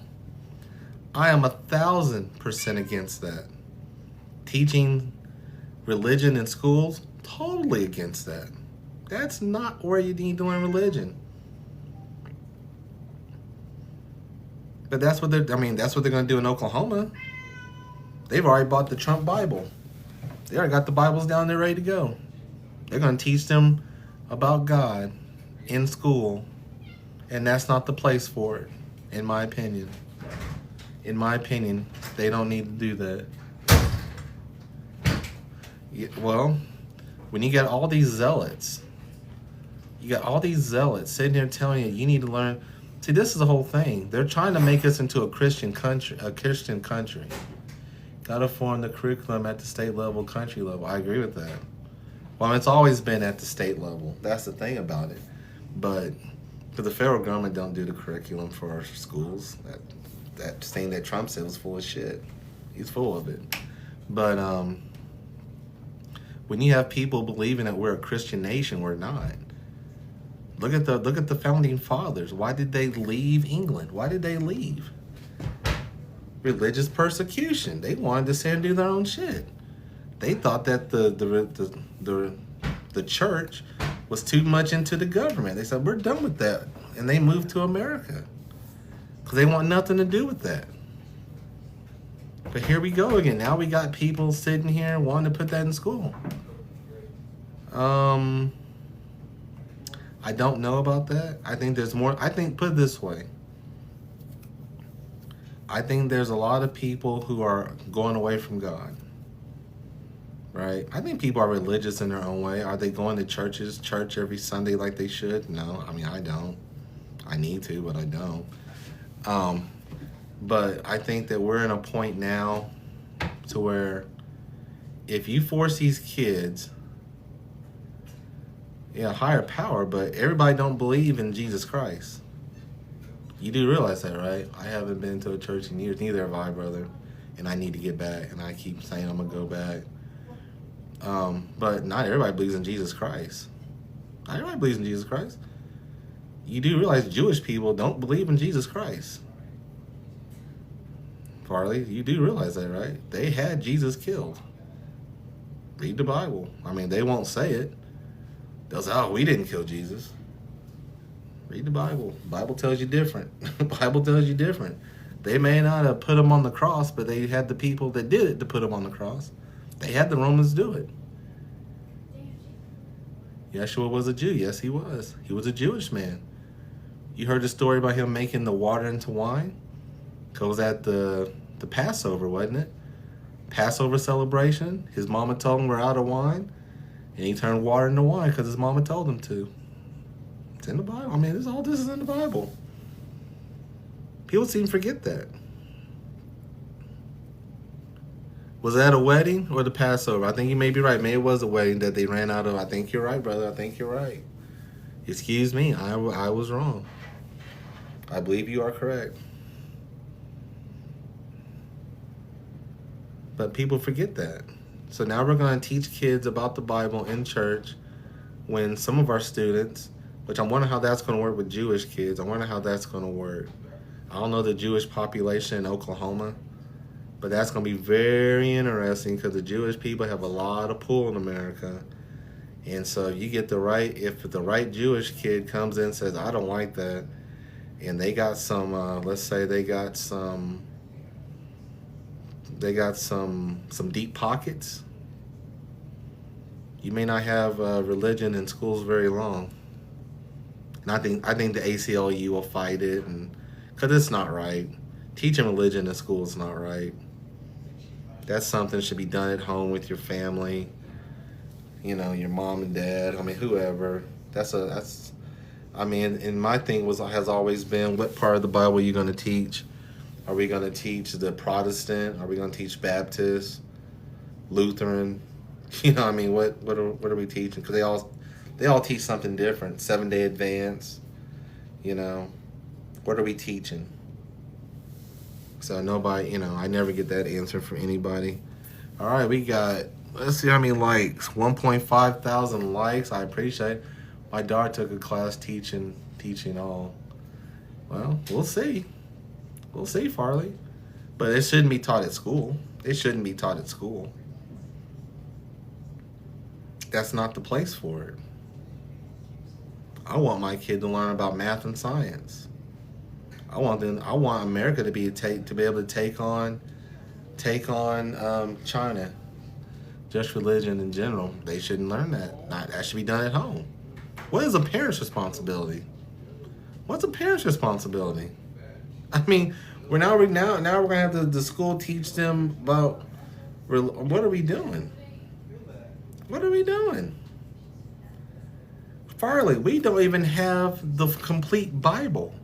Speaker 1: I am 1,000% against that. Teaching religion in schools, totally against that. That's not where you need to learn religion. But that's what they're going to do in Oklahoma. They've already bought the Trump Bible. They already got the Bibles down there ready to go. They're going to teach them about God in school. And that's not the place for it, in my opinion. In my opinion, they don't need to do that. Yeah, well, when you got all these zealots, sitting there telling you need to learn. See, this is the whole thing. They're trying to make us into a Christian country. Got to form the curriculum at the state level, country level. I agree with that. Well, it's always been at the state level. That's the thing about it. But the federal government don't do the curriculum for our schools. That thing that Trump said was full of shit. He's full of it. But when you have people believing that we're a Christian nation, we're not. Look at the founding fathers. Why did they leave England? Why did they leave? Religious persecution. They wanted to sit and do their own shit. They thought that the church was too much into the government. They said, we're done with that. And they moved to America because they want nothing to do with that. But here we go again. Now we got people sitting here wanting to put that in school. I don't know about that. I think there's more. Put it this way. I think there's a lot of people who are going away from God. Right? I think people are religious in their own way. Are they going to church every Sunday like they should? No. I mean, I don't. I need to, but I don't. But I think that we're in a point now to where if you force these kids, higher power, but everybody don't believe in Jesus Christ. You do realize that, right? I haven't been to a church in years. Neither have I, brother. And I need to get back. And I keep saying I'm going to go back. But not everybody believes in Jesus Christ. Everybody believes in Jesus Christ. You do realize Jewish people don't believe in Jesus Christ. Farley, you do realize that, right? They had Jesus killed. Read the Bible. I mean, they won't say it. They'll say, oh, we didn't kill Jesus. Read the Bible. The Bible tells you different. The Bible tells you different. They may not have put him on the cross, but they had the people that did it to put him on the cross. They had the Romans do it. Yeshua was a Jew. Yes, he was. He was a Jewish man. You heard the story about him making the water into wine? It was at the Passover, wasn't it? Passover celebration. His mama told him we're out of wine, and he turned water into wine because his mama told him to. It's in the Bible. I mean, this is in the Bible. People seem to forget that. Was that a wedding or the Passover? I think you may be right. Maybe it was a wedding that they ran out of. I think you're right, brother. I think you're right. Excuse me. I was wrong. I believe you are correct. But people forget that. So now we're going to teach kids about the Bible in church when some of our students, which I'm wondering how that's going to work with Jewish kids. I wonder how that's going to work. I don't know the Jewish population in Oklahoma, but that's going to be very interesting because the Jewish people have a lot of pull in America. And so you get if the right Jewish kid comes in and says, I don't like that, and they got some, let's say they got some deep pockets, you may not have religion in schools very long. And I think the ACLU will fight it, and because it's not right. Teaching religion in school is not right. That's something that should be done at home with your family. You know, your mom and dad. I mean, whoever. And my thing has always been, what part of the Bible are you going to teach? Are we going to teach the Protestant? Are we going to teach Baptist, Lutheran? You know, I mean, what are we teaching? Because they all teach something different. 7-day advance. You know, what are we teaching? So nobody, I never get that answer from anybody. All right, we got, let's see how many likes. 1.5 thousand likes. I appreciate it. My daughter took a class teaching all. Well, we'll see. We'll see, Farley. But it shouldn't be taught at school. It shouldn't be taught at school. That's not the place for it. I want my kid to learn about math and science. I want America to be able to take on China. Just religion in general. They shouldn't learn that. That should be done at home. What is a parent's responsibility? What's a parent's responsibility? I mean, now we're gonna have the school teach them about what are we doing? What are we doing? Farley, we don't even have the complete Bible.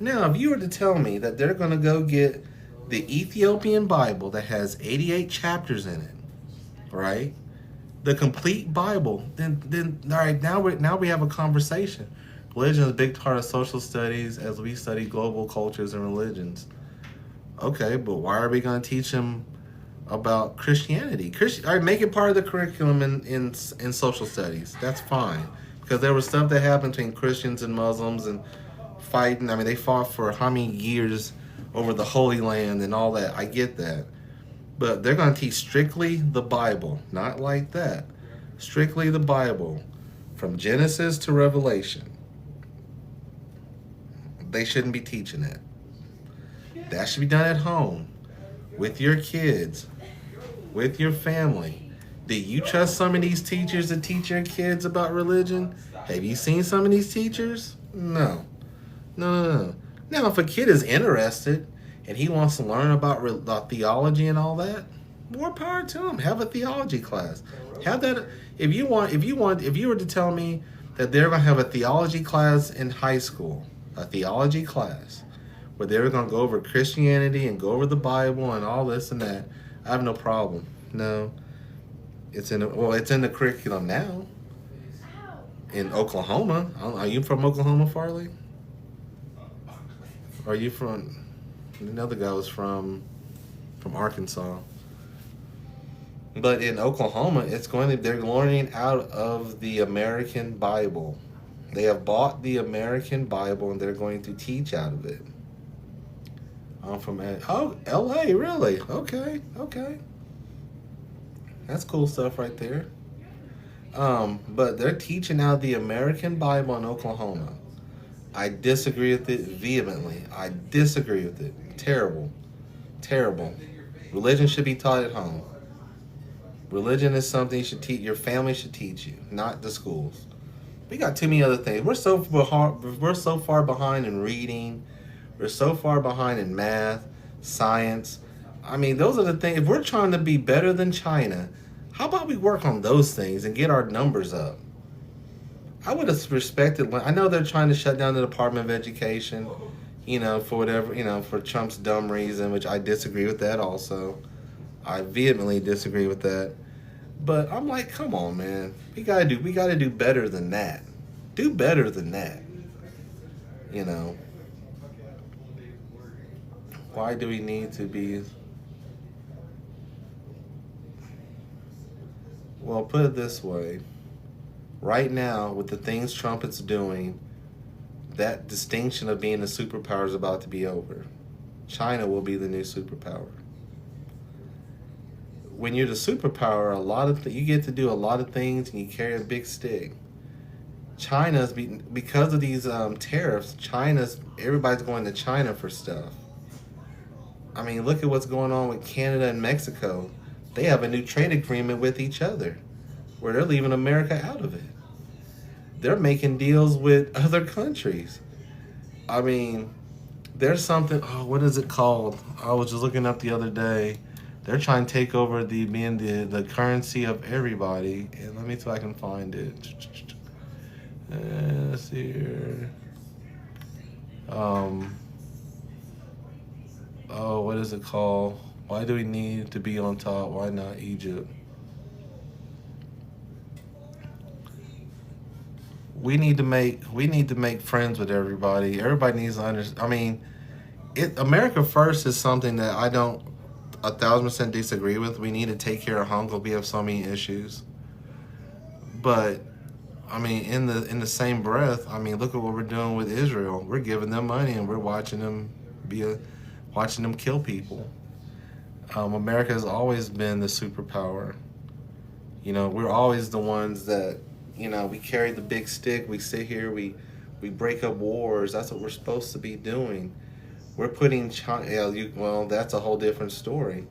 Speaker 1: Now, if you were to tell me that they're going to go get the Ethiopian Bible that has 88 chapters in it, right? The complete Bible, then all right, now we have a conversation. Religion is a big part of social studies as we study global cultures and religions. Okay, but why are we going to teach them about Christianity? All right, make it part of the curriculum in social studies. That's fine. Because there was stuff that happened between Christians and Muslims and fighting. I mean, they fought for how many years over the Holy Land and all that. I get that. But they're going to teach strictly the Bible. Not like that. Strictly the Bible. From Genesis to Revelation. They shouldn't be teaching that. That should be done at home. With your kids. With your family. Do you trust some of these teachers to teach your kids about religion? Have you seen some of these teachers? No. Now, if a kid is interested and he wants to learn about theology and all that, more power to him. Have a theology class. Have that. If you were to tell me that they're going to have a theology class in high school, a theology class, where they're going to go over Christianity and go over the Bible and all this and that, I have no problem. No. It's in the curriculum now. In Oklahoma. Are you from Oklahoma, Farley? Or are you from... Another guy was from Arkansas. But in Oklahoma, they're learning out of the American Bible. They have bought the American Bible and they're going to teach out of it. I'm from LA, really? Okay, okay. That's cool stuff right there. But they're teaching out the American Bible in Oklahoma. I disagree with it vehemently. I disagree with it. Terrible. Terrible. Religion should be taught at home. Religion is something your family should teach you, not the schools. We got too many other things. We're so far behind in reading. We're so far behind in math, science. I mean, those are the things. If we're trying to be better than China, how about we work on those things and get our numbers up? I would have respected. I know they're trying to shut down the Department of Education, for whatever, for Trump's dumb reason, which I disagree with that also. I vehemently disagree with that. But I'm like, come on, man. We gotta do better than that. Do better than that. You know. Why do we need to be? Well, put it this way. Right now, with the things Trump is doing, that distinction of being a superpower is about to be over. China will be the new superpower. When you're the superpower, you get to do a lot of things and you carry a big stick. Because of these tariffs, everybody's going to China for stuff. I mean, look at what's going on with Canada and Mexico. They have a new trade agreement with each other where they're leaving America out of it. They're making deals with other countries. I mean, there's something, what is it called? I was just looking up the other day. They're trying to take over the currency of everybody. And let me see if I can find it. Let's see here. What is it called? Why do we need to be on top? Why not Egypt? We need to make friends with everybody. Everybody needs to understand. I mean, America first is something that I don't 1,000% disagree with. We need to take care of home because we have so many issues. But I mean, in the same breath, I mean, look at what we're doing with Israel. We're giving them money and we're watching them kill people. America has always been the superpower. We're always the ones that, we carry the big stick. We sit here, we break up wars. That's what we're supposed to be doing. We're putting China. Well, that's a whole different story.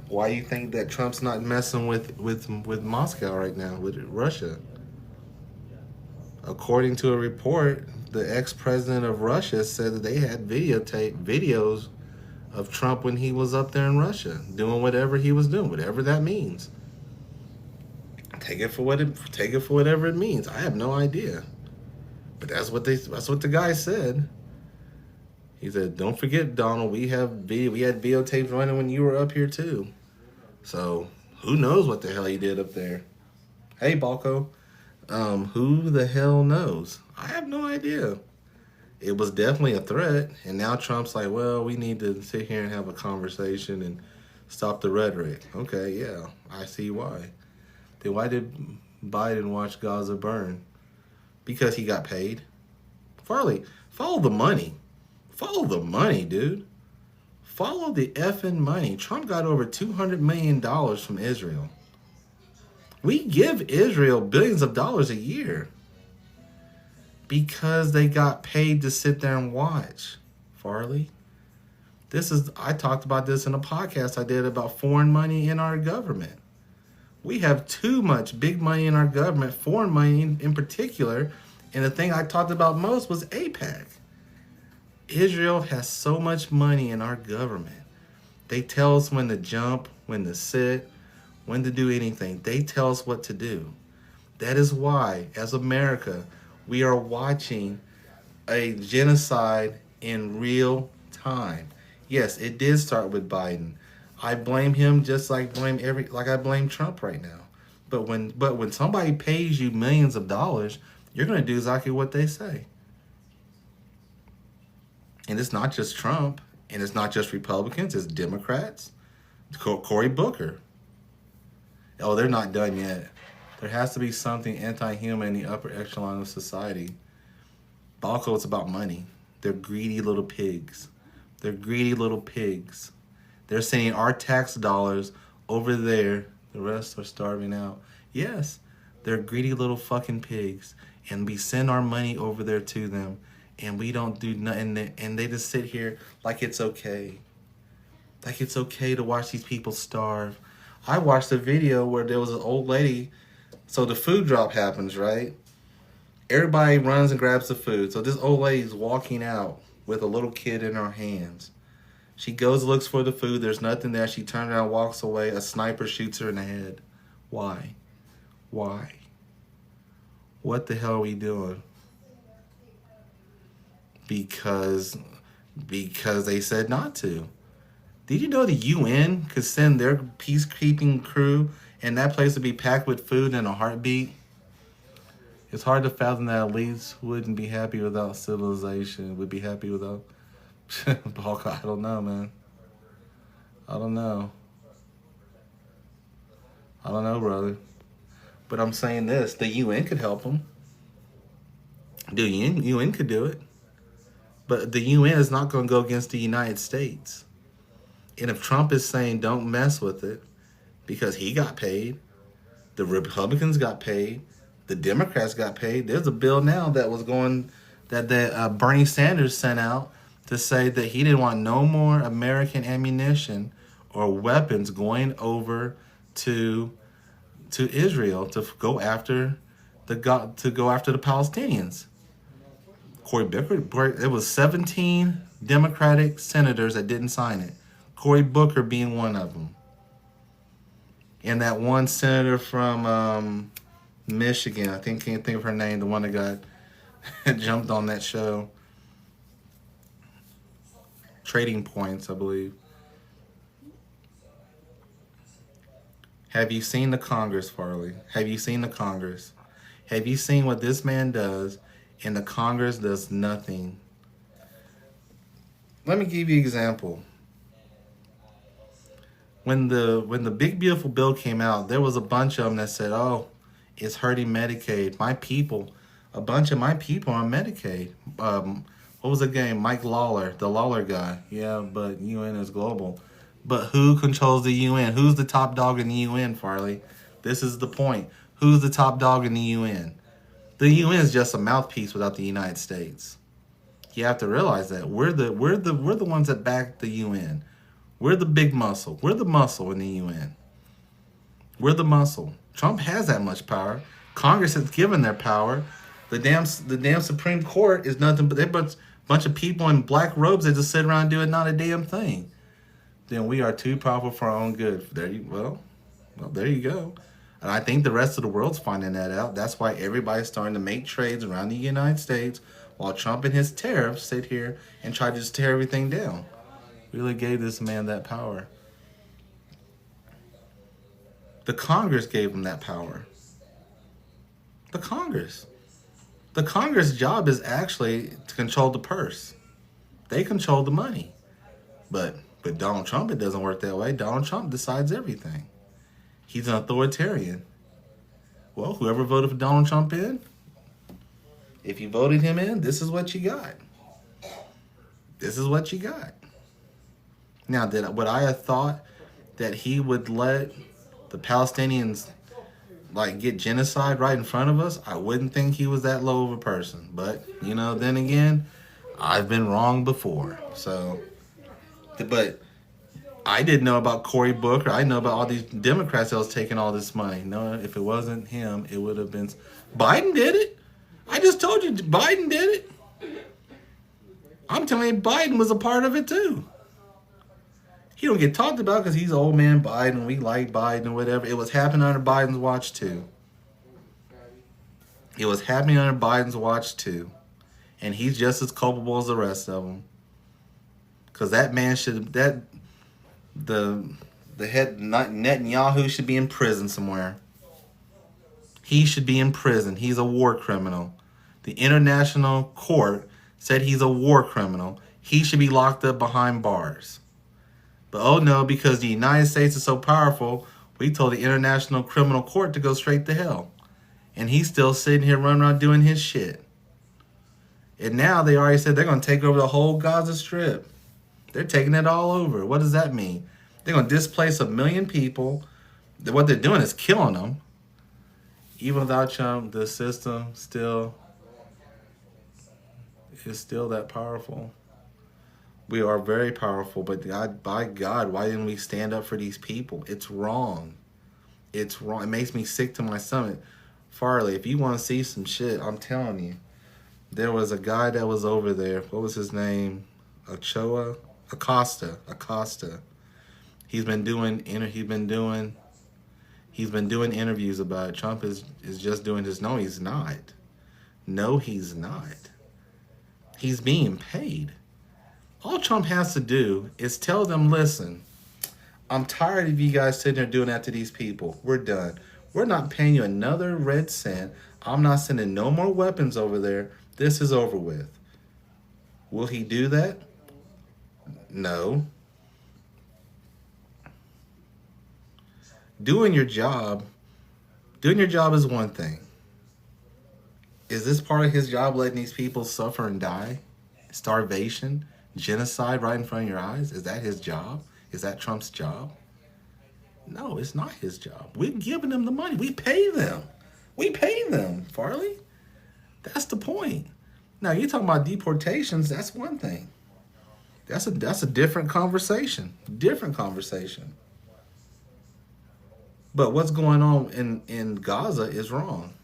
Speaker 1: Why do you think that Trump's not messing with Moscow right now, with Russia? According to a report, the ex-president of Russia said that they had videos of Trump when he was up there in Russia, doing whatever he was doing, whatever that means. Take it for whatever it means. I have no idea, but that's what the guy said. He said, "Don't forget, Donald. We had videotapes running when you were up here too. So who knows what the hell he did up there? Hey, Balco, who the hell knows? I have no idea. It was definitely a threat, and now Trump's like, well, we need to sit here and have a conversation and stop the rhetoric. Okay, yeah, I see why. Then why did Biden watch Gaza burn? Because he got paid. Farley, follow the money. Follow the money, dude. Follow the effing money. Trump got over $200 million from Israel. We give Israel billions of dollars a year because they got paid to sit there and watch. Farley, I talked about this in a podcast I did about foreign money in our government. We have too much big money in our government, foreign money in particular, and the thing I talked about most was AIPAC. Israel has so much money in our government. They tell us when to jump, when to sit, when to do anything. They tell us what to do. That is why, as America, we are watching a genocide in real time. Yes, it did start with Biden. I blame him just like I blame Trump right now. But when somebody pays you millions of dollars, you're going to do exactly what they say. And it's not just Trump, and it's not just Republicans, it's Democrats. Cory Booker. Oh, they're not done yet. There has to be something anti-human in the upper echelon of society. Also, it's about money. They're greedy little pigs. They're greedy little pigs. They're sending our tax dollars over there. The rest are starving out. Yes, they're greedy little fucking pigs. And we send our money over there to them. And we don't do nothing. And they just sit here like it's okay. Like it's okay to watch these people starve. I watched a video where there was an old lady. So the food drop happens, right? Everybody runs and grabs the food. So this old lady's walking out with a little kid in her hands. She goes, looks for the food. There's nothing there. She turns around, walks away. A sniper shoots her in the head. Why? Why? What the hell are we doing? Because they said not to. Did you know the UN could send their peacekeeping crew and that place would be packed with food in a heartbeat? It's hard to fathom that elites wouldn't be happy without civilization, would be happy without... I don't know, man. I don't know. I don't know, brother. But I'm saying this, the UN could help them. The UN could do it. But the UN is not going to go against the United States. And if Trump is saying don't mess with it because he got paid, the Republicans got paid, the Democrats got paid. There's a bill now that Bernie Sanders sent out to say that he didn't want no more American ammunition or weapons going over to Israel to go after the Palestinians. Cory Booker, it was 17 Democratic senators that didn't sign it. Cory Booker being one of them. And that one senator from Michigan, can't think of her name, the one that got jumped on that show. Trading Points, I believe. Have you seen the Congress, Farley? Have you seen the Congress? Have you seen what this man does? And the Congress does nothing. Let me give you an example. When the big beautiful bill came out, there was a bunch of them that said, "Oh, it's hurting Medicaid. A bunch of my people are on Medicaid." What was the game? Mike Lawler, the Lawler guy. Yeah, but UN is global. But who controls the UN? Who's the top dog in the UN, Farley? This is the point. Who's the top dog in the UN? The UN is just a mouthpiece without the United States. You have to realize that we're the ones that back the UN. We're the big muscle. We're the muscle in the UN. We're the muscle. Trump has that much power. Congress has given their power. The damn Supreme Court is nothing but a bunch of people in black robes that just sit around doing not a damn thing. Then we are too powerful for our own good. There you go. And I think the rest of the world's finding that out. That's why everybody's starting to make trades around the United States while Trump and his tariffs sit here and try to just tear everything down. Really gave this man that power. The Congress gave him that power. The Congress. The Congress' job is actually to control the purse. They control the money. But Donald Trump, it doesn't work that way. Donald Trump decides everything. He's an authoritarian. Well, whoever voted for Donald Trump in, if you voted him in, this is what you got. This is what you got. Now, would I have thought that he would let the Palestinians get genocide right in front of us? I wouldn't think he was that low of a person. But, then again, I've been wrong before. But I didn't know about Cory Booker. I know about all these Democrats that was taking all this money. No, if it wasn't him, it would have been... Biden did it. I just told you, Biden did it. I'm telling you, Biden was a part of it too. He don't get talked about because he's old man Biden. We like Biden or whatever. It was happening under Biden's watch too. It was happening under Biden's watch too. And he's just as culpable as the rest of them. Because that man the head Netanyahu should be in prison somewhere. He should be in prison. He's a war criminal. The International Court said he's a war criminal. He should be locked up behind bars. But oh no, because the United States is so powerful, we told the International Criminal Court to go straight to hell. And he's still sitting here running around doing his shit. And now they already said they're going to take over the whole Gaza Strip. They're taking it all over. What does that mean? They're going to displace 1 million people. What they're doing is killing them. Even without Trump, the system still is still that powerful. We are very powerful, but God, by God, why didn't we stand up for these people? It's wrong. It's wrong. It makes me sick to my stomach. Farley, if you want to see some shit, I'm telling you. There was a guy that was over there. What was his name? Acosta. He's been doing interviews about it. Trump is just doing this. No, he's not. No, he's not. He's being paid. All Trump has to do is tell them, listen, I'm tired of you guys sitting there doing that to these people. We're done. We're not paying you another red cent. I'm not sending no more weapons over there. This is over with. Will he do that? No. Doing your job is one thing. Is this part of his job, letting these people suffer and die? Starvation? Genocide right in front of your eyes? Is that his job? Is that Trump's job? No, it's not his job. We're giving them the money. We pay them. Farley. That's the point. Now, you're talking about deportations. That's one thing. That's a different conversation. But what's going on in Gaza is wrong.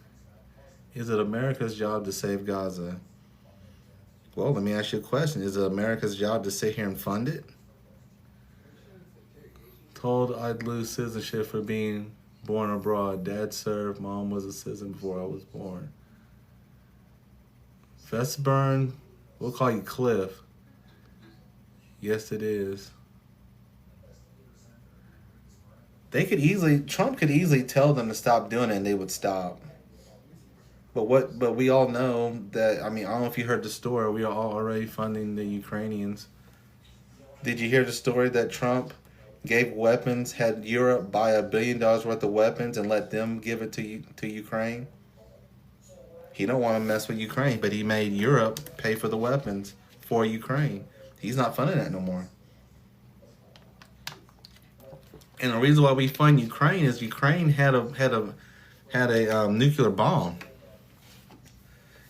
Speaker 1: Is it America's job to save Gaza? Well, let me ask you a question. Is it America's job to sit here and fund it? Told I'd lose citizenship for being born abroad. Dad served. Mom was a citizen before I was born. Festburn, we'll call you Cliff. Yes, it is. Trump could easily tell them to stop doing it and they would stop. But we all know that, I mean, I don't know if you heard the story, we are all already funding the Ukrainians. Did you hear the story that Trump gave weapons, had Europe buy $1 billion worth of weapons and let them give it to Ukraine? He don't want to mess with Ukraine, but he made Europe pay for the weapons for Ukraine. He's not funding that no more. And the reason why we fund Ukraine is Ukraine had a nuclear bomb.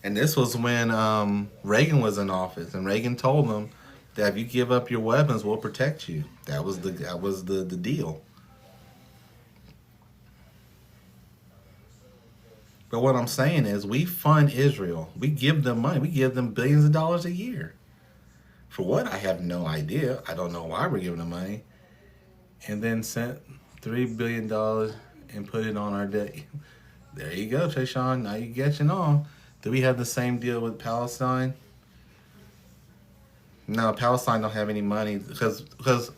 Speaker 1: And this was when Reagan was in office, and Reagan told them that if you give up your weapons, we'll protect you. That was the deal. But what I'm saying is, we fund Israel. We give them money. We give them billions of dollars a year. For what? I have no idea. I don't know why we're giving them money. And then sent $3 billion and put it on our debt. There you go, Trayshawn. Now you're catching on. Do we have the same deal with Palestine? No, Palestine don't have any money because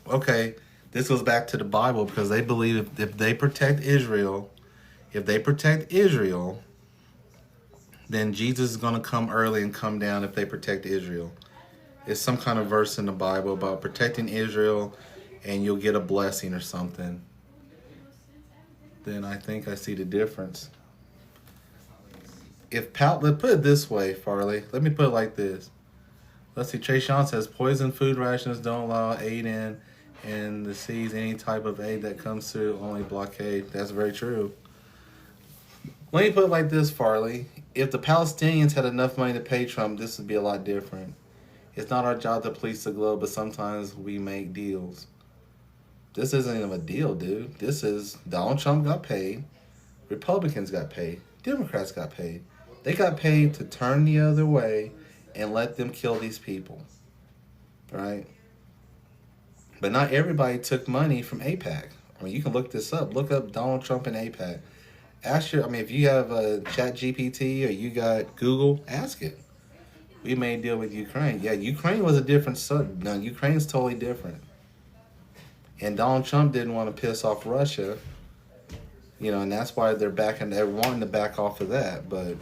Speaker 1: okay, this goes back to the Bible, because they believe if they protect Israel, then Jesus is going to come early and come down if they protect Israel. It's some kind of verse in the Bible about protecting Israel and you'll get a blessing or something. Then I think I see the difference. Let's put it this way, Farley. Let me put it like this. Let's see, Trayshawn says poison food rations don't allow aid in, and the seas any type of aid that comes through only blockade. That's very true. Let me put it like this, Farley. If the Palestinians had enough money to pay Trump, this would be a lot different. It's not our job to police the globe, but sometimes we make deals. This isn't even a deal, dude. This is Donald Trump got paid. Republicans got paid. Democrats got paid. They got paid to turn the other way and let them kill these people. Right? But not everybody took money from AIPAC. I mean, you can look this up. Look up Donald Trump and AIPAC. If you have a ChatGPT or you got Google, ask it. We made a deal with Ukraine. Yeah, Ukraine was a different No, Ukraine's totally different. And Donald Trump didn't want to piss off Russia. And that's why they're wanting to back off of that. But,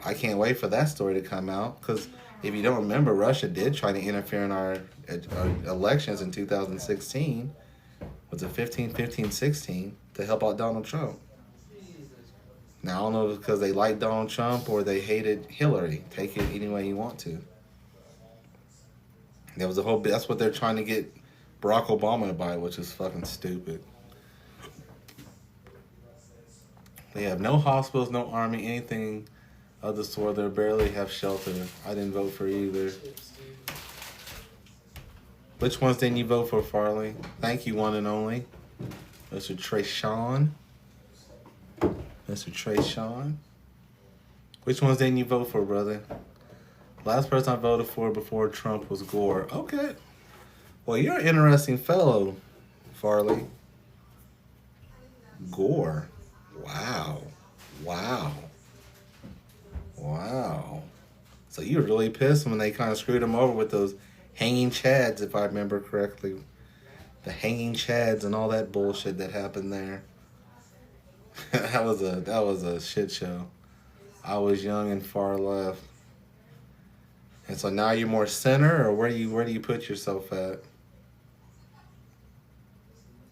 Speaker 1: I can't wait for that story to come out. Because If you don't remember, Russia did try to interfere in our elections in 2016. Was it 15, 16 to help out Donald Trump? Now, I don't know if it's because they liked Donald Trump or they hated Hillary. Take it any way you want to. There was a whole bit. That's what they're trying to get Barack Obama to buy, which is fucking stupid. They have no hospitals, no army, anything of the sort. They barely have shelter. I didn't vote for either. Which ones didn't you vote for, Farley? Thank you, one and only. Mr. Trayshawn. Mr. Trayshawn. Which ones didn't you vote for, brother? Last person I voted for before Trump was Gore. Okay. Well, you're an interesting fellow, Farley. Gore. Wow. Wow. Wow. So you were really pissed when they kind of screwed him over with those hanging chads, if I remember correctly. The hanging chads and all that bullshit that happened there. that was a shit show. I was young and far left. And so now you're more center, or where do you put yourself at?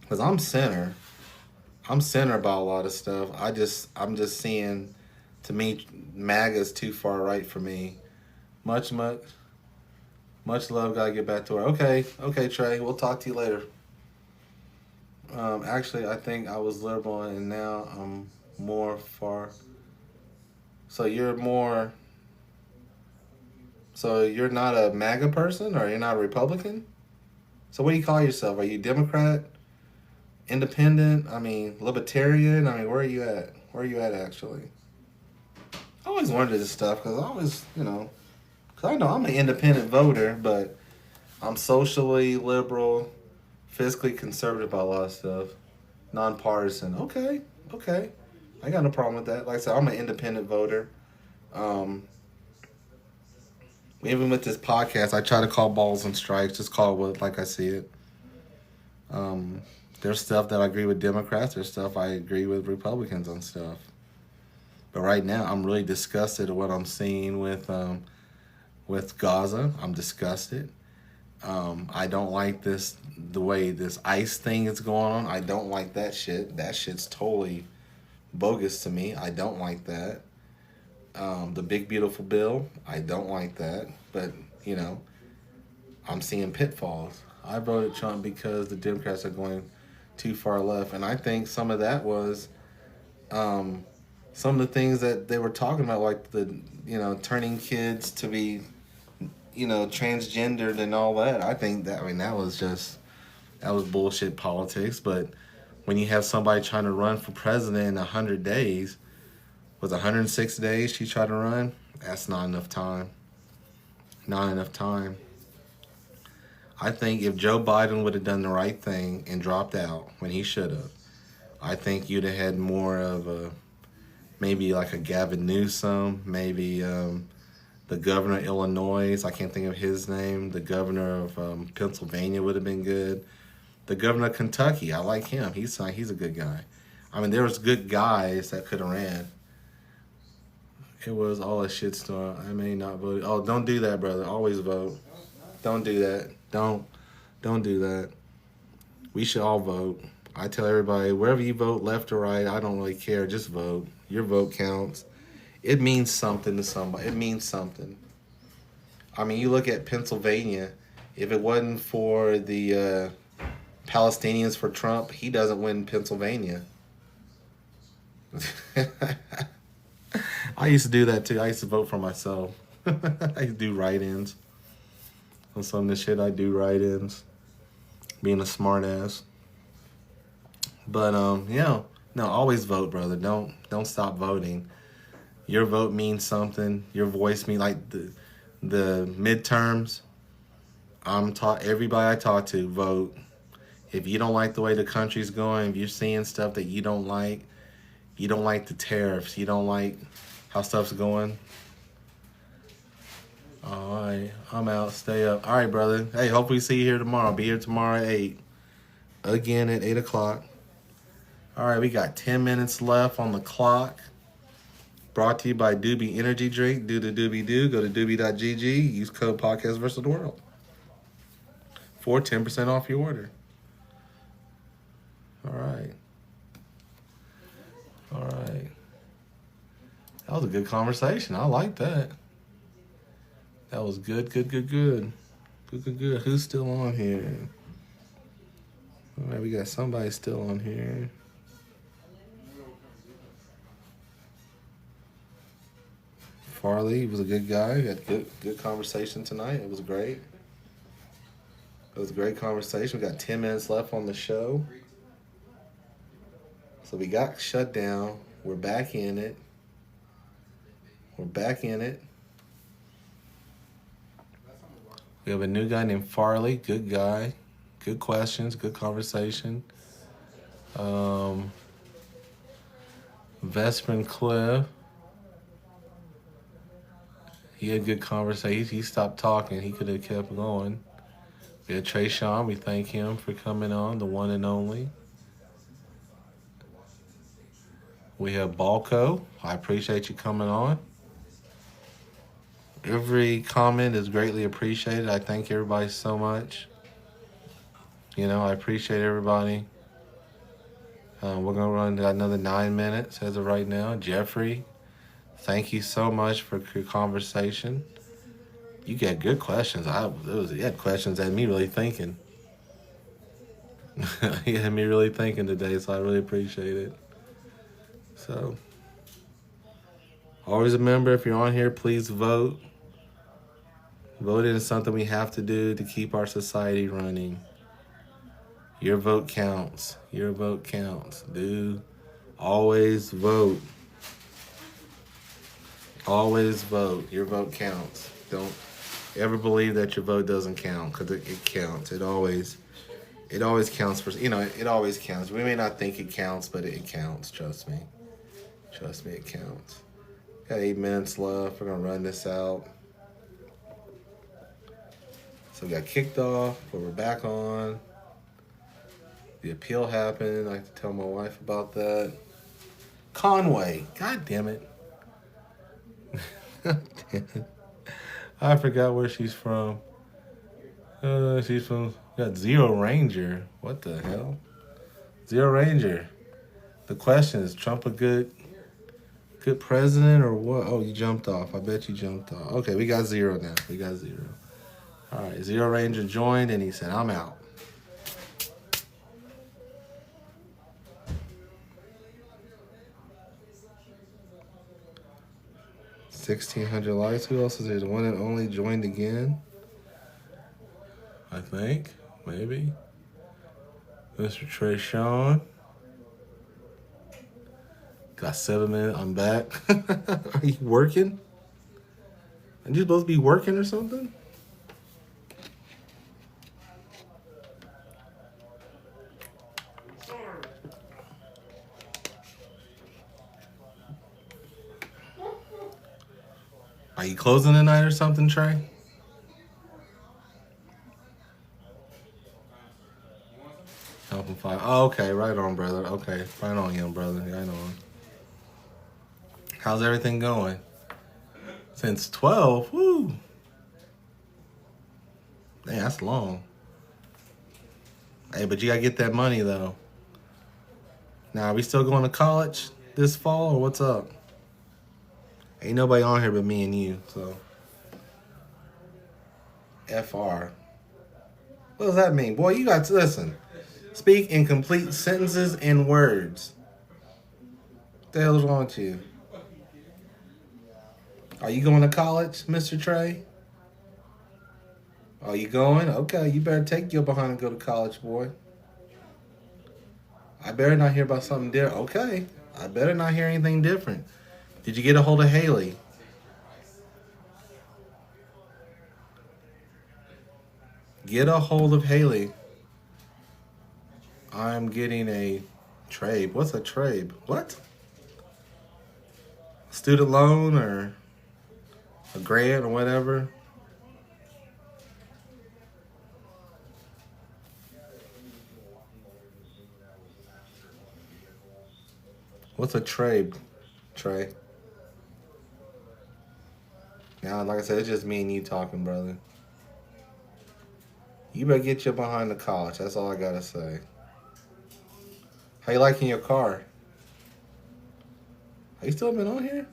Speaker 1: Because I'm center. I'm center about a lot of stuff. I'm just seeing, to me, MAGA's too far right for me. Much love. Gotta get back to her. Okay, Trey. We'll talk to you later. Actually, I think I was liberal, and now I'm more far. So you're more. So you're not a MAGA person, or you're not a Republican? So what do you call yourself? Are you Democrat? Independent? I mean, Libertarian? I mean, where are you at? Where are you at, actually? I always wondered this stuff, because I always, because I know I'm an independent voter, but I'm socially liberal, fiscally conservative about a lot of stuff. Nonpartisan. Okay. I got no problem with that. Like I said, I'm an independent voter. Even with this podcast, I try to call balls and strikes. Just call it like I see it. There's stuff that I agree with Democrats. There's stuff I agree with Republicans on stuff. But right now, I'm really disgusted at what I'm seeing with Gaza. I'm disgusted. I don't like the way this ICE thing is going on. I don't like that shit. That shit's totally bogus to me. I don't like that. The big beautiful bill, I don't like that. But, I'm seeing pitfalls. I voted Trump because the Democrats are going too far left. And I think some of that was some of the things that they were talking about, like turning kids to be, transgendered and all that. I think that was bullshit politics. But when you have somebody trying to run for president in 100 days, was 106 days she tried to run? That's not enough time. Not enough time. I think if Joe Biden would have done the right thing and dropped out when he should have, I think you'd have had more of maybe like a Gavin Newsom, maybe the governor of Illinois, I can't think of his name. The governor of Pennsylvania would have been good. The governor of Kentucky, I like him. He's a good guy. I mean, there was good guys that could have ran. It was all a shitstorm. I may not vote. Oh, don't do that, brother. Always vote. Don't do that. Don't do that. We should all vote. I tell everybody, wherever you vote, left or right, I don't really care. Just vote. Your vote counts. It means something to somebody. It means something. I mean, you look at Pennsylvania. If it wasn't for the Palestinians for Trump, he doesn't win Pennsylvania. I used to do that too. I used to vote for myself. I used to do write-ins. On some of the shit I do write-ins. Being a smart ass. But no, always vote, brother. Don't stop voting. Your vote means something. Your voice means, like the midterms. Everybody I talk to, vote. If you don't like the way the country's going, if you're seeing stuff that you don't like the tariffs, you don't like how stuff's going. All right, I'm out. Stay up. All right, brother. Hey, hopefully see you here tomorrow. I'll be here tomorrow at 8. Again at 8 o'clock. All right, we got 10 minutes left on the clock. Brought to you by Doobie Energy Drink. Do the Doobie Do. Go to doobie.gg. Use code podcast versus the world for 10% off your order. All right. All right. That was a good conversation. I like that. That was good. Good. Who's still on here? All right, we got somebody still on here. Farley, he was a good guy. We had good conversation tonight. It was great. It was a great conversation. We got 10 minutes left on the show. So we got shut down. We're back in it. We have a new guy named Farley. Good guy. Good questions. Good conversation. Vesper Cliff. He had good conversation. He stopped talking. He could have kept going. We had Trey Sean. We thank him for coming on, the one and only. We have Balco. I appreciate you coming on. Every comment is greatly appreciated. I thank everybody so much. I appreciate everybody. We're going to run another 9 minutes as of right now. Jeffrey, thank you so much for your conversation. You got good questions. You had questions that had me really thinking. You had me really thinking today, so I really appreciate it. So, always remember, if you're on here, please vote. Voting is something we have to do to keep our society running. Your vote counts. Your vote counts. Always vote. Always vote. Your vote counts. Don't ever believe that your vote doesn't count, because it counts. It always counts for, it always counts. We may not think it counts, but it counts. Trust me. Trust me, it counts. Got 8 minutes left. We're going to run this out. So we got kicked off, but we're back on. The appeal happened. I have to tell my wife about that. Conway. God damn it. God damn it. I forgot where she's from. She's from, got Zero Ranger. What the hell? Zero Ranger. The question is, Trump a good president or what? Oh, you jumped off. I bet you jumped off. Okay, we got zero now. All right, Zero Ranger joined and he said, I'm out. $1,600 likes. Who else is there? The one and only joined again. I think, maybe. Mr. Trey Sean. Got 7 minutes. I'm back. Are you working? Are you supposed to be working or something? Are you closing tonight or something, Trey? Helping 5. Oh, okay. Right on, brother. Okay. Right on, young brother. Right on. How's everything going? Since 12? Woo. Dang, that's long. Hey, but you gotta get that money, though. Now, are we still going to college this fall, or what's up? Ain't nobody on here but me and you, so. FR. What does that mean? Boy, you got to listen. Speak in complete sentences and words. What the hell is wrong with you? Are you going to college, Mr. Trey? Are you going? Okay, you better take your behind and go to college, boy. I better not hear about something different. Okay, I better not hear anything different. Did you get a hold of Haley? Get a hold of Haley. I'm getting a trade. What's a trade? What? Student loan or a grant or whatever? What's a trade, Trey? Now, like I said, it's just me and you talking, brother. You better get you behind the college. That's all I gotta say. How you liking your car? Are you still been on here?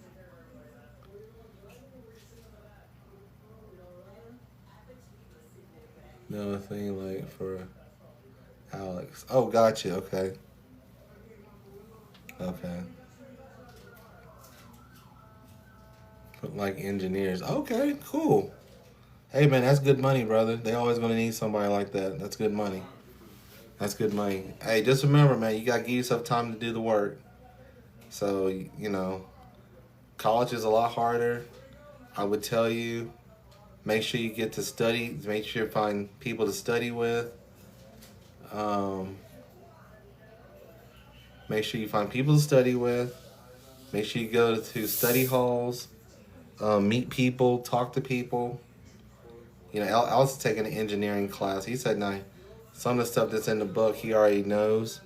Speaker 1: No thing like for Alex. Oh, gotcha. Okay. Okay. Like engineers. Okay, cool. Hey man, that's good money, brother. They always gonna need somebody like that. That's good money. That's good money. Hey, just remember, man, you gotta give yourself time to do the work. So, college is a lot harder. I would tell you, make sure you get to study. Make sure you find people to study with. Um, Make sure you find people to study with. Make sure you go to study halls, meet people, talk to people. Alex is taking an engineering class. He said, "Now, some of the stuff that's in the book he already knows."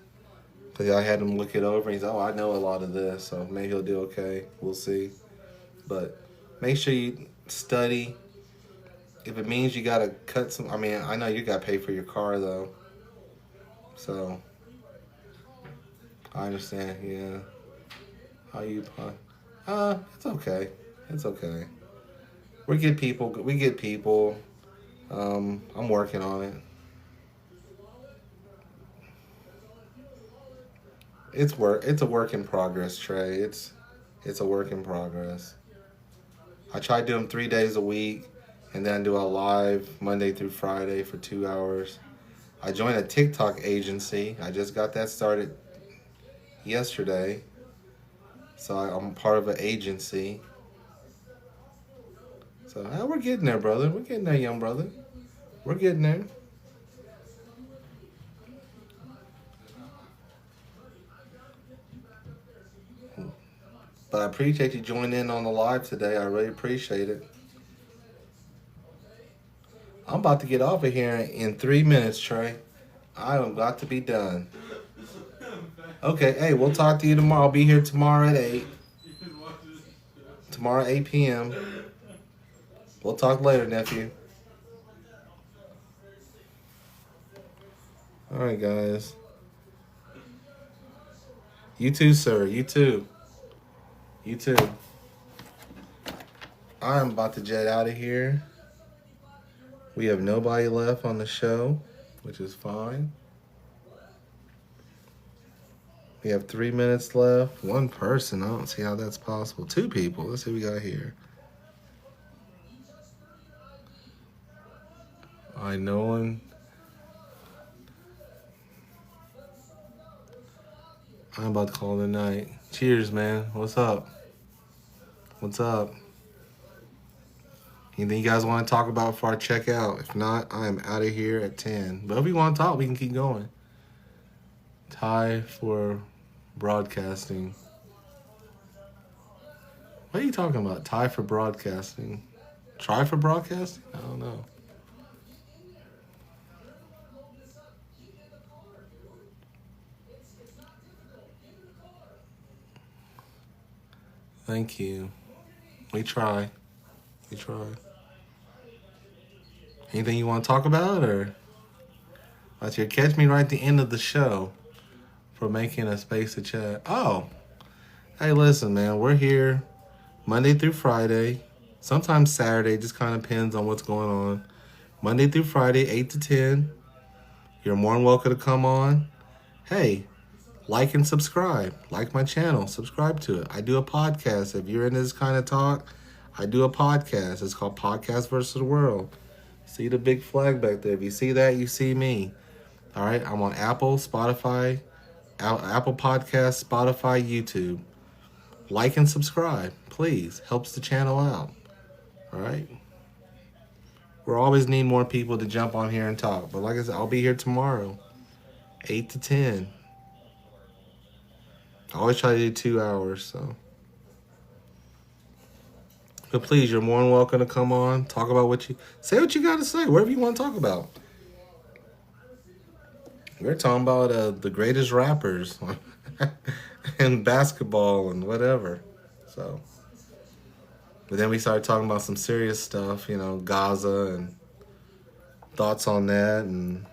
Speaker 1: Because I had him look it over, and he's, "Oh, I know a lot of this, so maybe he'll do okay. We'll see." But make sure you study. If it means you gotta cut some, I know you gotta pay for your car though. So I understand. Yeah. How you? It's okay. It's okay. We get people. We get people. I'm working on it. It's a work in progress, Trey. It's a work in progress. I try to do them 3 days a week, and then do a live Monday through Friday for 2 hours. I joined a TikTok agency. I just got that started yesterday. So I'm part of an agency. So we're getting there, brother. We're getting there, young brother. We're getting there. But I appreciate you joining in on the live today. I really appreciate it. I'm about to get off of here in 3 minutes, Trey. I am about to be done. Okay, hey, we'll talk to you tomorrow. I'll be here tomorrow at 8. Tomorrow, 8 p.m. We'll talk later, nephew. All right, guys. You too, sir. You too. You too. I'm about to jet out of here. We have nobody left on the show, which is fine. We have 3 minutes left. One person. I don't see how that's possible. 2 people. Let's see what we got here. I know one. I'm about to call it a night. Cheers, man. What's up? What's up? Anything you guys want to talk about before I check out? If not, I am out of here at 10. But if we want to talk, we can keep going. Tie for broadcasting. What are you talking about? Tie for broadcasting. Try for broadcasting? I don't know. Thank you. We try. We try. Anything you want to talk about, or let you catch me right at the end of the show for making a space to chat? Oh, hey, listen, man, we're here Monday through Friday. Sometimes Saturday, just kind of depends on what's going on. Monday through Friday, 8 to 10. You're more than welcome to come on. Hey, like and subscribe. Like my channel. Subscribe to it. I do a podcast. If you're into this kind of talk, I do a podcast. It's called Podcast versus the World. See the big flag back there. If you see that, you see me. All right. I'm on Apple, Spotify, Apple Podcasts, Spotify, YouTube. Like and subscribe, please. Helps the channel out. All right. We'll always need more people to jump on here and talk. But like I said, I'll be here tomorrow, 8 to 10. I always try to do 2 hours, so. But please, you're more than welcome to come on, talk about say what you got to say, whatever you want to talk about. We're talking about the greatest rappers and basketball and whatever. So, But then we started talking about some serious stuff, you know, Gaza and thoughts on that, and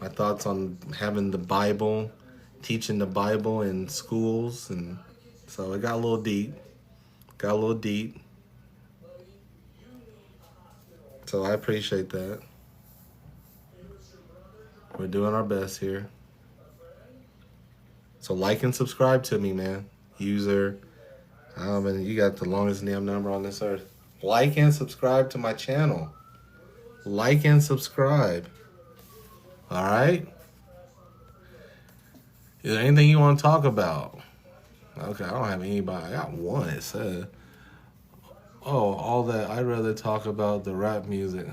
Speaker 1: my thoughts on having the Bible, teaching the Bible in schools. And so it got a little deep. Got a little deep. So I appreciate that. We're doing our best here. So like and subscribe to me, man. User, you got the longest damn number on this earth. Like and subscribe to my channel. Like and subscribe. All right? Is there anything you want to talk about? Okay, I don't have anybody. I got one. It said, oh, all that. I'd rather talk about the rap music.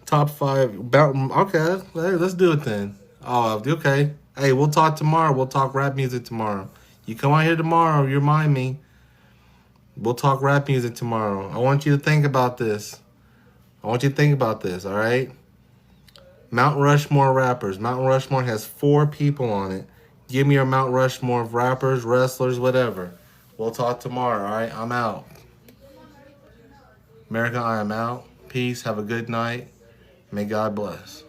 Speaker 1: Top 5. Okay, hey, let's do it then. Oh, okay. Hey, we'll talk tomorrow. We'll talk rap music tomorrow. You come out here tomorrow. You remind me. We'll talk rap music tomorrow. I want you to think about this. All right? Mount Rushmore rappers. Mount Rushmore has 4 people on it. Give me your Mount Rushmore of rappers, wrestlers, whatever. We'll talk tomorrow, all right? I'm out. America, I am out. Peace. Have a good night. May God bless.